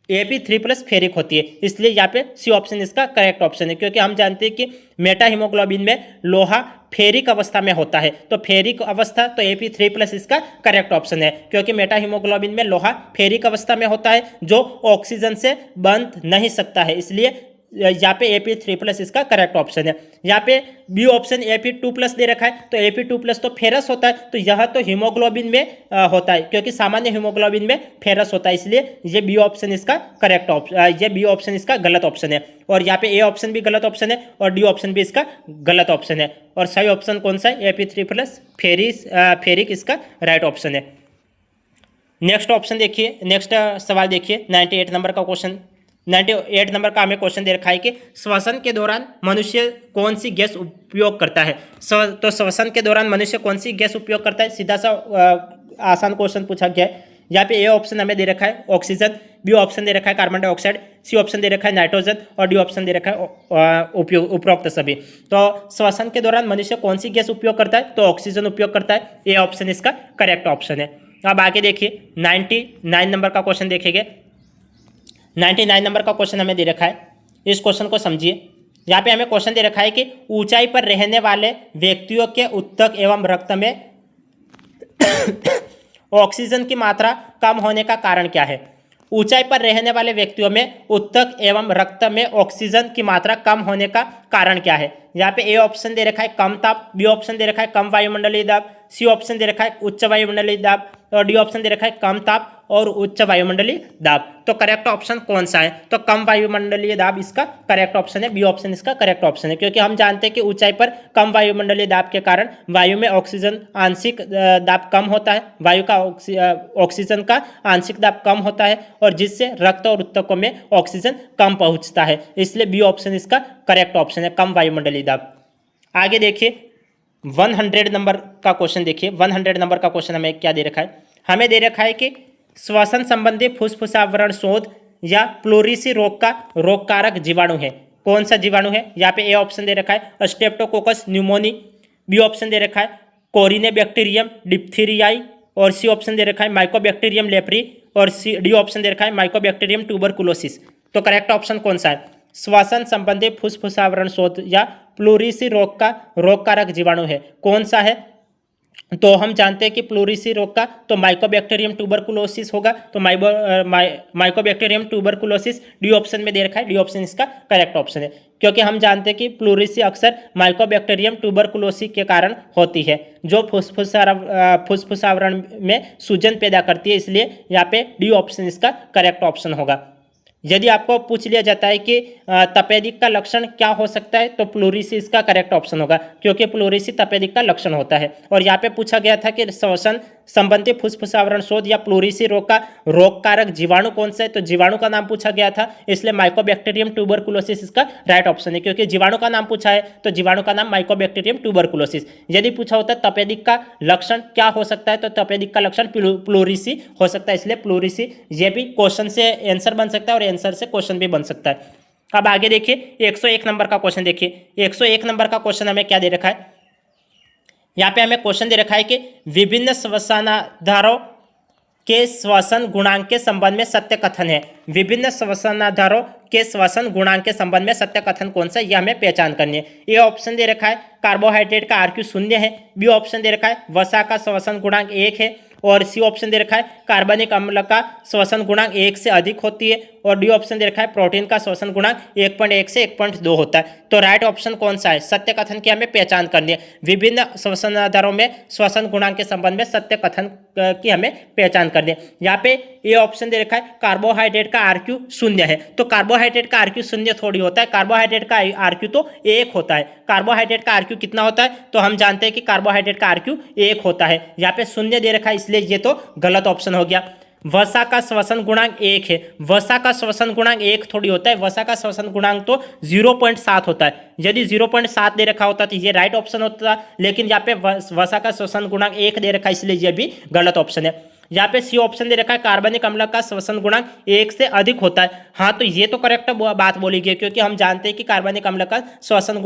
Fe3+ फेरिक होती है, इसलिए यहाँ पे सी ऑप्शन इसका करेक्ट ऑप्शन है। क्योंकि हम जानते हैं कि मेटा हीमोग्लोबिन में लोहा फेरिक अवस्था में होता है, तो फेरिक अवस्था, तो Fe3+ इसका करेक्ट ऑप्शन है। क्योंकि मेटा हीमोग्लोबिन में लोहा फेरिक अवस्था में होता है जो ऑक्सीजन से बंध नहीं सकता है, इसलिए यहाँ पे Ap3+ इसका करेक्ट ऑप्शन है। यहाँ पे बी ऑप्शन Ap2+ दे रखा है, तो Ap2+ तो फेरस होता है, तो यह तो हीमोग्लोबिन में होता है, क्योंकि सामान्य हीमोग्लोबिन में फेरस होता है, इसलिए ये बी ऑप्शन इसका करेक्ट ऑप्शन, ये बी ऑप्शन इसका गलत ऑप्शन है। और यहाँ पे ए ऑप्शन भी गलत ऑप्शन है और डी ऑप्शन भी इसका गलत ऑप्शन है। और सही ऑप्शन कौन सा है? Ap3+ फेरिक इसका राइट ऑप्शन है। नेक्स्ट ऑप्शन देखिए, नेक्स्ट सवाल देखिए, 98 नंबर का क्वेश्चन। 98 नंबर का हमें क्वेश्चन दे रखा है कि श्वसन के दौरान मनुष्य कौन सी गैस उपयोग करता है। तो श्वसन के दौरान मनुष्य कौन सी गैस उपयोग करता है, सीधा सा आसान क्वेश्चन पूछा गया है। यहाँ पे ए ऑप्शन हमें दे रखा है ऑक्सीजन, बी ऑप्शन दे रखा है कार्बन डाइऑक्साइड, सी ऑप्शन दे रखा है नाइट्रोजन और डी ऑप्शन दे रखा है उपरोक्त सभी। तो श्वसन के दौरान मनुष्य कौन सी गैस उपयोग करता है, तो ऑक्सीजन उपयोग करता है। ए ऑप्शन इसका करेक्ट ऑप्शन है। अब आगे देखिए 99 नंबर का क्वेश्चन देखेंगे। 99 नंबर का क्वेश्चन हमें दे रखा है, इस क्वेश्चन को समझिए। यहाँ पे हमें क्वेश्चन दे रखा है कि ऊंचाई पर रहने वाले व्यक्तियों के ऊतक एवं रक्त में ऑक्सीजन की मात्रा कम होने का कारण क्या है। ऊंचाई पर रहने वाले व्यक्तियों में ऊतक एवं रक्त में ऑक्सीजन की मात्रा कम होने का कारण क्या है। यहाँ पे ए ऑप्शन दे रखा है कम ताप, बी ऑप्शन दे रखा है कम वायुमंडलीय दाब, सी ऑप्शन दे रखा है उच्च वायुमंडलीय दाब और डी ऑप्शन दे रखा है कम ताप और उच्च वायुमंडलीय दाब। तो करेक्ट ऑप्शन कौन सा है, तो कम वायुमंडलीय दाब इसका करेक्ट ऑप्शन है। बी ऑप्शन इसका करेक्ट ऑप्शन है, क्योंकि हम जानते हैं कि ऊंचाई पर कम वायुमंडलीय दाब के कारण वायु में ऑक्सीजन आंशिक दाब कम होता है, वायु का ऑक्सीजन का आंशिक दाब कम होता है और जिससे रक्त और ऊतकों में ऑक्सीजन कम पहुंचता है, इसलिए बी ऑप्शन इसका करेक्ट ऑप्शन है, कम वायुमंडलीय दाब। आगे देखिए 100 नंबर का क्वेश्चन देखिए। 100 नंबर का क्वेश्चन हमें क्या दे रखा है, हमें दे रखा है कि श्वसन संबंधी फुफ्फुसावरण शोध या प्लूरिसी रोग का रोगकारक जीवाणु है। कौन सा जीवाणु है, यहाँ पे ए ऑप्शन दे रखा है स्ट्रेप्टोकोकस न्यूमोनी, बी ऑप्शन दे रखा है कोरिनेबैक्टीरियम डिप्थीरियाई और सी ऑप्शन दे रखा है माइकोबैक्टीरियम लेप्री और डी ऑप्शन दे रखा है माइकोबैक्टीरियम ट्यूबरकुलोसिस। तो करेक्ट ऑप्शन कौन सा है, श्वसन संबंधी फुफ्फुसावरण शोध या प्लूरिसी रोग का रोगकारक जीवाणु है, कौन सा है। तो हम जानते हैं कि प्लूरिसी रोग का तो माइकोबैक्टीरियम ट्यूबरकुलोसिस होगा, तो माइकोबैक्टीरियम ट्यूबरकुलोसिस डी ऑप्शन में दे रखा है, डी ऑप्शन इसका करेक्ट ऑप्शन है, क्योंकि हम जानते हैं कि प्लूरिसी अक्सर माइकोबैक्टीरियम ट्यूबरकुलोसिस के कारण होती है, जो फुफ्फुसावरण में सूजन पैदा करती है, इसलिए यहाँ पे डी ऑप्शन इसका करेक्ट ऑप्शन होगा। यदि आपको पूछ लिया जाता है कि तपेदिक का लक्षण क्या हो सकता है, तो प्लूरिसी इसका करेक्ट ऑप्शन होगा, क्योंकि प्लूरिसी तपेदिक का लक्षण होता है। और यहाँ पे पूछा गया था कि श्वसन संबंधी फुफ्फुसावरण शोध या प्लूरिसी रोग का रोगकारक जीवाणु कौन सा है, तो जीवाणु का नाम पूछा गया था, इसलिए माइकोबैक्टीरियम ट्यूबरकुलोसिस इसका राइट ऑप्शन है, क्योंकि जीवाणु का नाम पूछा है तो जीवाणु का नाम माइकोबैक्टीरियम ट्यूबरकुलोसिस। यदि पूछा होता तपेदिक का लक्षण क्या हो सकता है, तो तपेदिक का लक्षण प्लूरिसी हो सकता है, इसलिए प्लूरिसी ये भी क्वेश्चन से आंसर बन सकता है और आंसर से क्वेश्चन भी बन सकता है। अब आगे देखिए 101 नंबर का क्वेश्चन देखिए। 101 नंबर का क्वेश्चन हमें क्या दे रखा है, यहाँ पे हमें क्वेश्चन दे रखा है कि विभिन्न श्वसनाधारों के श्वसन गुणांक के संबंध में सत्य कथन है। विभिन्न श्वसनाधारों के श्वसन गुणांक के संबंध में सत्य कथन कौन सा, यह हमें पहचान करनी है। ए ऑप्शन दे रखा है कार्बोहाइड्रेट का आरक्यू 0 है, बी ऑप्शन दे रखा है वसा का श्वसन गुणांक 1 है और सी ऑप्शन दे रखा है कार्बनिक अम्ल का श्वसन गुणांक 1 से अधिक होती है और डी ऑप्शन दे रखा है प्रोटीन का श्वसन गुणांक 1.1 से 1.2 होता है। तो राइट ऑप्शन कौन सा है, सत्य कथन की हमें पहचान करनी है। विभिन्न श्वसनाधारों में श्वसन गुणांक के संबंध में सत्य कथन की हमें पहचान करनी है। यहाँ पे ए ऑप्शन दे रखा है कार्बोहाइड्रेट का आरक्यू 0 है, तो कार्बोहाइड्रेट का आरक्यू 0 थोड़ी होता है, कार्बोहाइड्रेट का आरक्यू तो 1 होता है। कार्बोहाइड्रेट का आरक्यू कितना होता है, तो हम जानते हैं कि कार्बोहाइड्रेट का आरक्यू 1 होता है। यहाँ पे 0 दे रखा है, इसलिए ये तो गलत ऑप्शन हो गया। वसा का श्वसन गुणांक 1 है, वसा का श्वसन गुणांक 1 थोड़ी होता है, वसा का श्वसन गुणांक तो 0.7 होता है। यदि 0.7 दे रखा होता तो ये राइट ऑप्शन होता, लेकिन यहाँ पे वसा का श्वसन गुणांक 1 दे रखा है, इसलिए ये भी गलत ऑप्शन है। यहाँ पे सी ऑप्शन दे रखा है कार्बनिक अम्ल का श्वसन गुणांक 1 से अधिक होता है। हाँ, तो ये तो करेक्ट बात बोली गई, क्योंकि हम जानते हैं कि कार्बनिक अम्ल का श्वसन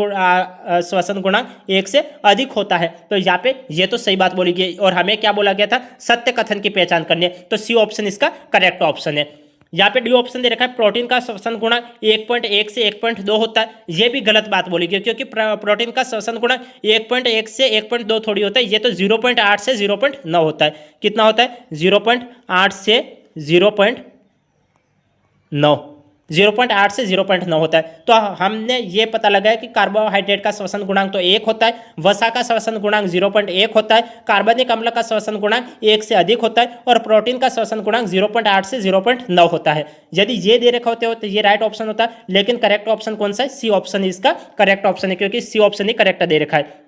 गुणांक 1 से अधिक होता है, तो यहाँ पे ये तो सही बात बोली गई। और हमें क्या बोला गया था, सत्य कथन की पहचान करनी है, तो सी ऑप्शन इसका करेक्ट ऑप्शन है। यहाँ पे डी ऑप्शन दे रखा है प्रोटीन का श्वसन गुणांक 1.1 से 1.2 होता है, ये भी गलत बात बोली गई, क्योंकि प्रोटीन का श्वसन गुणांक 1.1 से 1.2 थोड़ी होता है, ये तो 0.8 से 0.9 होता है। कितना होता है, 0.8 से 0.9। 0.8 से 0.9 होता है। तो हमने ये पता लगाया कि कार्बोहाइड्रेट का श्वसन गुणांक तो 1 होता है, वसा का श्वसन गुणांक 0.1 होता है, कार्बनिक अम्ल का श्वसन गुणांक 1 से अधिक होता है और प्रोटीन का श्वसन गुणांक 0.8 से 0.9 होता है। यदि ये दे रखे होते हो तो ये राइट ऑप्शन होता है, लेकिन करेक्ट ऑप्शन कौन सा है? सी ऑप्शन इसका करेक्ट ऑप्शन है, क्योंकि C option he correct they रखा है।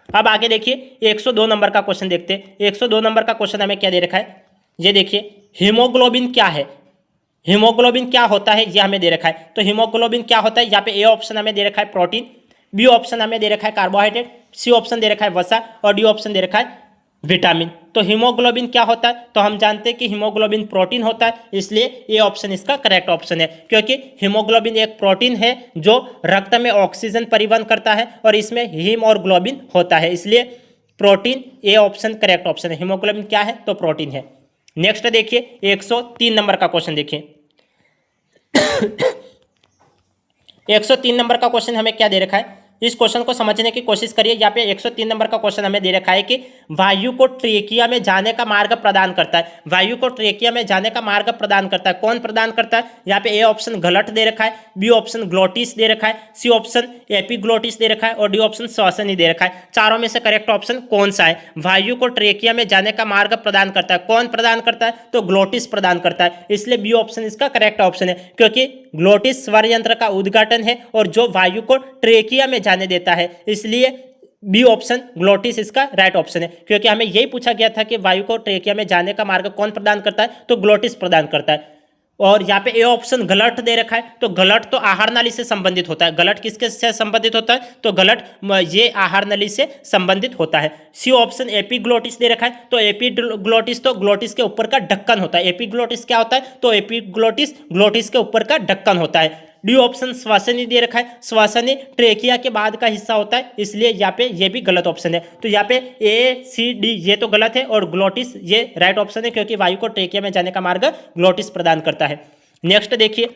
अब आगे देखिए 102 नंबर का क्वेश्चन देखते हैं। 102 नंबर का क्वेश्चन हमें क्या दे रखा है? ये देखिए, हीमोग्लोबिन क्या है, हीमोग्लोबिन क्या होता है, ये हमें दे रखा है। तो हीमोग्लोबिन क्या होता है? यहाँ पे ए ऑप्शन हमें दे रखा है प्रोटीन, बी ऑप्शन हमें दे रखा है कार्बोहाइड्रेट, सी ऑप्शन दे रखा है वसा और डी ऑप्शन दे रखा है विटामिन। तो हीमोग्लोबिन क्या होता है? तो हम जानते हैं कि हीमोग्लोबिन प्रोटीन होता है, इसलिए ये ऑप्शन इसका करेक्ट ऑप्शन है, क्योंकि हीमोग्लोबिन एक प्रोटीन है जो रक्त में ऑक्सीजन परिवहन करता है और इसमें हीम और ग्लोबिन होता है, इसलिए protein A option correct option है। हीमोग्लोबिन क्या है? तो प्रोटीन है। नेक्स्ट देखिए 103 नंबर का क्वेश्चन देखिए। 103 नंबर का क्वेश्चन हमें क्या दे रखा है? इस क्वेश्चन को समझने की कोशिश करिए। यहाँ पे 103 नंबर का क्वेश्चन हमें दे रखा है कि वायु को ट्रेकिया में जाने का मार्ग प्रदान करता है। वायु को ट्रेकिया में जाने का मार्ग प्रदान करता है, कौन प्रदान करता है? यहाँ पे ए ऑप्शन गलट दे रखा है, बी ऑप्शन ग्लोटिस दे रखा है, सी ऑप्शन एपीग्लोटिस दे रखा है और डी ऑप्शन श्वसनी दे रखा है। चारों में से करेक्ट ऑप्शन कौन सा है? वायु को ट्रेकिया में जाने का मार्ग प्रदान करता है, कौन प्रदान करता है? तो ग्लोटिस प्रदान करता है, इसलिए बी ऑप्शन इसका करेक्ट ऑप्शन है, क्योंकि ग्लोटिस स्वर यंत्र का उद्घाटन है और जो वायु को ट्रेकिया में जाने देता है, इसलिए बी ऑप्शन ग्लोटिस इसका राइट ऑप्शन है। क्योंकि हमें यही पूछा गया था कि वायु को ट्रेकिया में जाने का मार्ग कौन प्रदान करता है? तो ग्लोटिस प्रदान करता है। और यहाँ पे ए ऑप्शन गलट दे रखा है, तो गलट तो आहार नाली से संबंधित होता है। गलट किसके से संबंधित होता है? तो गलट ये आहार नाली से संबंधित होता है। सी ऑप्शन एपीग्लोटिस दे रखा है, तो एपीग्लोटिस तो ग्लोटिस के ऊपर का ढक्कन होता है। एपीग्लोटिस क्या होता है? तो एपीग्लोटिस ग्लोटिस के ऊपर का ढक्कन होता है। डी ऑप्शन श्वसनी दे रखा है, श्वसनी ट्रेकिया के बाद का हिस्सा होता है, इसलिए यहाँ पे ये भी गलत ऑप्शन है। तो यहाँ पे ए सी डी ये तो गलत है और ग्लोटिस ये राइट ऑप्शन है, क्योंकि वायु को ट्रेकिया में जाने का मार्ग ग्लोटिस प्रदान करता है। नेक्स्ट देखिए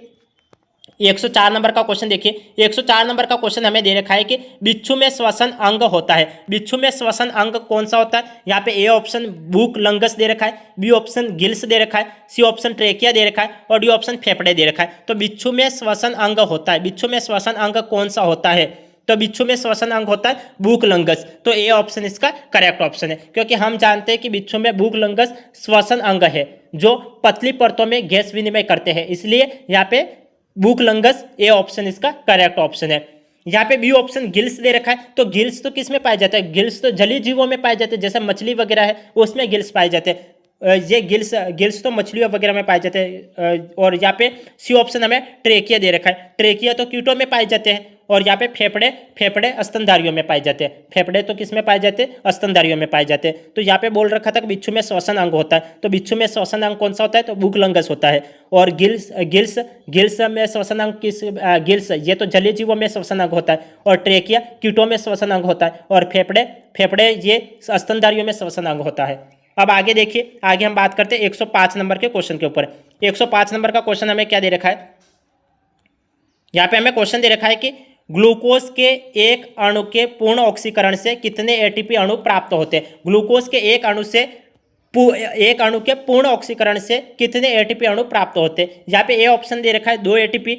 104 नंबर का क्वेश्चन देखिए। 104 नंबर का क्वेश्चन हमें दे रखा है कि बिच्छू में श्वसन अंग होता है। बिच्छू में श्वसन अंग कौन सा होता है? यहाँ पे ए ऑप्शन भूख लंगस दे रखा है, बी ऑप्शन गिल्स दे रखा है, सी ऑप्शन ट्रेकिया दे रखा है और डी ऑप्शन फेफड़े दे रखा है। तो बिच्छू में श्वसन अंग होता है। बिच्छू में श्वसन अंग कौन सा होता है? तो बिच्छू में श्वसन अंग होता है भूख लंगस। तो ए ऑप्शन इसका करेक्ट ऑप्शन है, क्योंकि हम जानते हैं कि बिच्छू में भूख लंगस श्वसन अंग है जो पतली परतों में गैस विनिमय करते हैं, इसलिए यहाँ पे भूख लंगस ए ऑप्शन इसका करेक्ट ऑप्शन है। यहाँ पे बी ऑप्शन गिल्स दे रखा है, तो गिल्स तो किस में पाए जाते हैं? गिल्स तो जलीय जीवों में पाए जाते हैं, जैसे मछली वगैरह है उसमें गिल्स पाए जाते हैं। ये गिल्स तो मछलियों वगैरह में पाए जाते हैं। और यहाँ पे सी ऑप्शन हमें ट्रेकिया दे रखा है, ट्रेकिया तो कीटों में पाए जाते हैं। और यहाँ पे फेफड़े स्तनधारियों में पाए जाते हैं। फेफड़े तो किस में पाए जाते हैं? स्तनधारियों में पाए जाते हैं। तो यहाँ पे बोल रखा था कि बिच्छू में श्वसन अंग होता है, तो बिच्छू में श्वसन अंग कौन सा होता है? तो भूख लंगस होता है। और गिल्स में श्वसन अंग गिल्स ये तो जलीय जीवों में श्वसन अंग होता है और ट्रेकिया कीटों में श्वसन अंग होता है और फेफड़े ये स्तनधारियों में श्वसन अंग होता है। अब आगे देखिए, आगे हम बात करते हैं 105 नंबर के क्वेश्चन के ऊपर। 105 नंबर का क्वेश्चन हमें क्या दे रखा है? यहाँ पे हमें क्वेश्चन दे रखा है कि ग्लूकोज के एक अणु के पूर्ण ऑक्सीकरण से कितने एटीपी अणु प्राप्त होते हैं? ग्लूकोज के एक अणु के पूर्ण ऑक्सीकरण से कितने एटीपी अणु प्राप्त होते हैं? यहाँ पे ए ऑप्शन दे रखा है 2 एटीपी,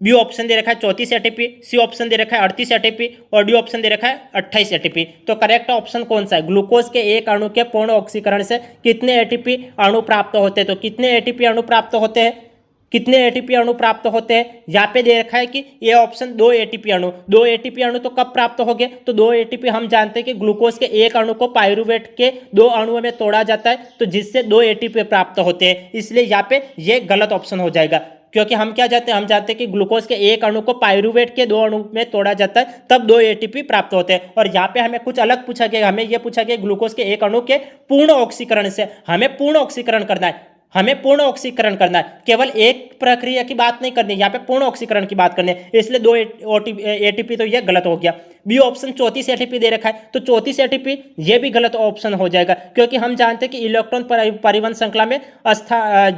बी ऑप्शन दे रखा है 34 एटीपी, सी ऑप्शन दे रखा है 38 एटीपी और डी ऑप्शन दे रखा है 28 एटीपी। तो करेक्ट ऑप्शन कौन सा है? ग्लूकोज के एक अणु के पूर्ण ऑक्सीकरण से कितने एटीपी अणु प्राप्त होते हैं? तो कितने एटीपी अणु प्राप्त होते हैं? कितने एटीपी अणु प्राप्त होते हैं? यहाँ पे दे रखा है कि ये ऑप्शन 2 एटीपी अणु। 2 एटीपी अणु तो कब प्राप्त हो गए? तो 2 एटीपी हम जानते हैं कि ग्लूकोज के एक अणु को पायरुवेट के 2 अणुओं में तोड़ा जाता है, तो जिससे 2 एटीपी प्राप्त होते हैं, इसलिए यहाँ पे ये गलत ऑप्शन हो जाएगा। क्योंकि हम क्या जानते हैं? हम जानते हैं कि ग्लूकोज के एक अणु को पायरुवेट के 2 अणु में तोड़ा जाता है, तब 2 एटीपी प्राप्त होते हैं। और यहाँ पे हमें कुछ अलग पूछा गया, हमें यह पूछा गया ग्लूकोज के एक अणु के पूर्ण ऑक्सीकरण से हमें पूर्ण ऑक्सीकरण करना है। हमें पूर्ण ऑक्सीकरण करना है, केवल एक प्रक्रिया की बात नहीं करनी, यहाँ पे पूर्ण ऑक्सीकरण की बात करनी है, इसलिए 2 एटीपी तो ये गलत हो गया। बी ऑप्शन 34 एटीपी दे रखा है, तो 34 एटीपी ये भी गलत ऑप्शन हो जाएगा, क्योंकि हम जानते हैं कि इलेक्ट्रॉन परिवहन श्रृंखला में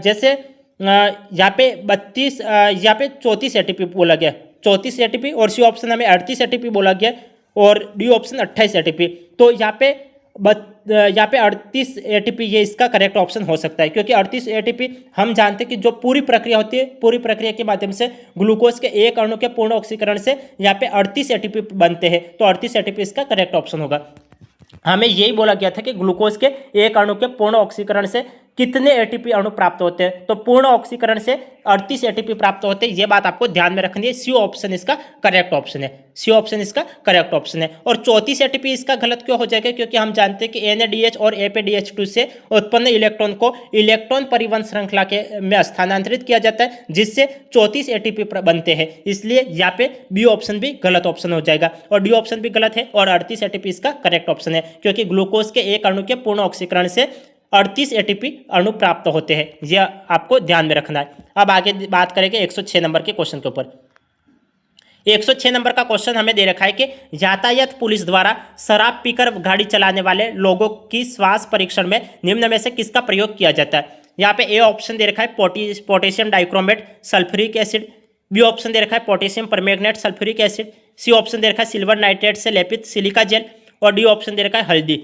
जैसे यहाँ पे 34 एटीपी बोला गया, 34 एटीपी और सी ऑप्शन हमें 38 एटीपी बोला गया और डी ऑप्शन 28 एटीपी। तो यहाँ पे यहाँ पे 38 एटीपी ये इसका करेक्ट ऑप्शन हो सकता है, क्योंकि 38 एटीपी हम जानते हैं कि जो पूरी प्रक्रिया होती है, पूरी प्रक्रिया के माध्यम से ग्लूकोज के एक अणु के पूर्ण ऑक्सीकरण से यहाँ पे 38 एटीपी बनते हैं, तो 38 एटीपी इसका करेक्ट ऑप्शन होगा। हमें यही बोला गया था कि ग्लूकोज के एक अणु के पूर्ण ऑक्सीकरण से कितने एटीपी अणु प्राप्त होते हैं, तो पूर्ण ऑक्सीकरण से 38 एटीपी प्राप्त होते हैं। ये बात आपको ध्यान में रखनी है। सी ऑप्शन इसका करेक्ट ऑप्शन है, सी ऑप्शन इसका करेक्ट ऑप्शन है। और 34 एटीपी इसका गलत क्यों हो जाएगा, क्योंकि हम जानते हैं कि NADH और APDH2 से उत्पन्न इलेक्ट्रॉन को इलेक्ट्रॉन परिवहन श्रृंखला के में स्थानांतरित किया जाता है, जिससे 34 एटीपी बनते हैं। इसलिए यहाँ पे बी ऑप्शन भी गलत ऑप्शन हो जाएगा और डी ऑप्शन भी गलत है और 38 एटीपी इसका करेक्ट ऑप्शन है, क्योंकि ग्लूकोज के एक अणु के पूर्ण ऑक्सीकरण से 38 एटीपी अणु प्राप्त होते हैं। यह आपको ध्यान में रखना है। अब आगे बात करेंगे 106 नंबर के क्वेश्चन के ऊपर। 106 नंबर का क्वेश्चन हमें दे रखा है कि यातायात पुलिस द्वारा शराब पीकर गाड़ी चलाने वाले लोगों की श्वास परीक्षण में निम्न में से किसका प्रयोग किया जाता है। यहाँ पे ए ऑप्शन दे रखा है potassium dichromate sulphuric acid, B option दे रखा है potassium permanganate sulphuric acid, C option दे रखा है सिल्वर नाइट्रेट से लेपित सिलिका जेल और डी ऑप्शन दे रखा है हल्दी।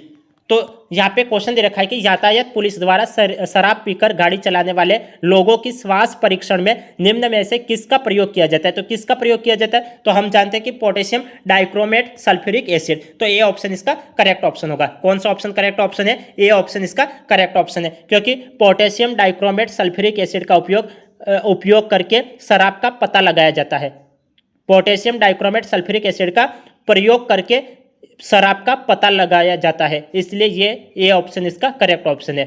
तो यहाँ पे क्वेश्चन दे रखा है कि यातायात पुलिस द्वारा शराब पीकर गाड़ी चलाने वाले लोगों की श्वास परीक्षण में निम्न में से किसका प्रयोग किया जाता है। तो किसका प्रयोग किया जाता है, तो हम जानते हैं कि पोटेशियम डाइक्रोमेट सल्फ्यूरिक एसिड। तो ए ऑप्शन इसका करेक्ट ऑप्शन होगा। कौन सा ऑप्शन करेक्ट ऑप्शन है, ए ऑप्शन इसका करेक्ट ऑप्शन है, क्योंकि पोटेशियम डाइक्रोमेट सल्फ्यूरिक एसिड का उपयोग करके शराब का पता लगाया जाता है। पोटेशियम डाइक्रोमेट सल्फ्यूरिक एसिड का प्रयोग करके शराब का पता लगाया जाता है, इसलिए ये ऑप्शन इसका करेक्ट ऑप्शन है।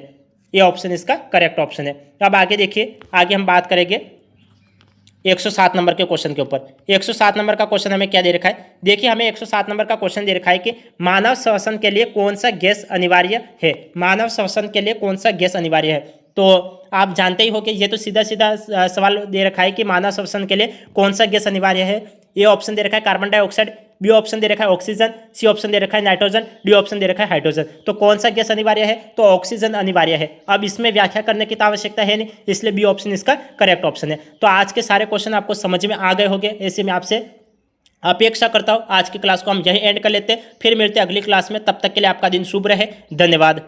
ये ऑप्शन इसका करेक्ट ऑप्शन है। अब आगे देखिए, आगे हम बात करेंगे 107 नंबर के क्वेश्चन के ऊपर। 107 नंबर का क्वेश्चन हमें क्या दे रखा है, देखिए हमें 107 नंबर का क्वेश्चन दे रखा है कि मानव श्वसन के लिए कौन सा गैस अनिवार्य है। मानव श्वसन के लिए कौन सा गैस अनिवार्य है, तो आप जानते ही हो कि ये तो सीधा सीधा सवाल दे रखा है कि मानव श्वसन के लिए कौन सा गैस अनिवार्य है। ए ऑप्शन दे रखा है कार्बन डाइऑक्साइड, बी ऑप्शन दे रखा है ऑक्सीजन, सी ऑप्शन दे रखा है नाइट्रोजन, डी ऑप्शन दे रखा है हाइड्रोजन। तो कौन सा गैस अनिवार्य है, तो ऑक्सीजन अनिवार्य है। अब इसमें व्याख्या करने की तो आवश्यकता है नहीं, इसलिए बी ऑप्शन इसका करेक्ट ऑप्शन है। तो आज के सारे क्वेश्चन आपको समझ में आ गए होंगे, ऐसे में आपसे अपेक्षा करता हूँ आज की क्लास को हम यहीं एंड कर लेते हैं। फिर मिलते हैं अगली क्लास में, तब तक के लिए आपका दिन शुभ रहे। धन्यवाद।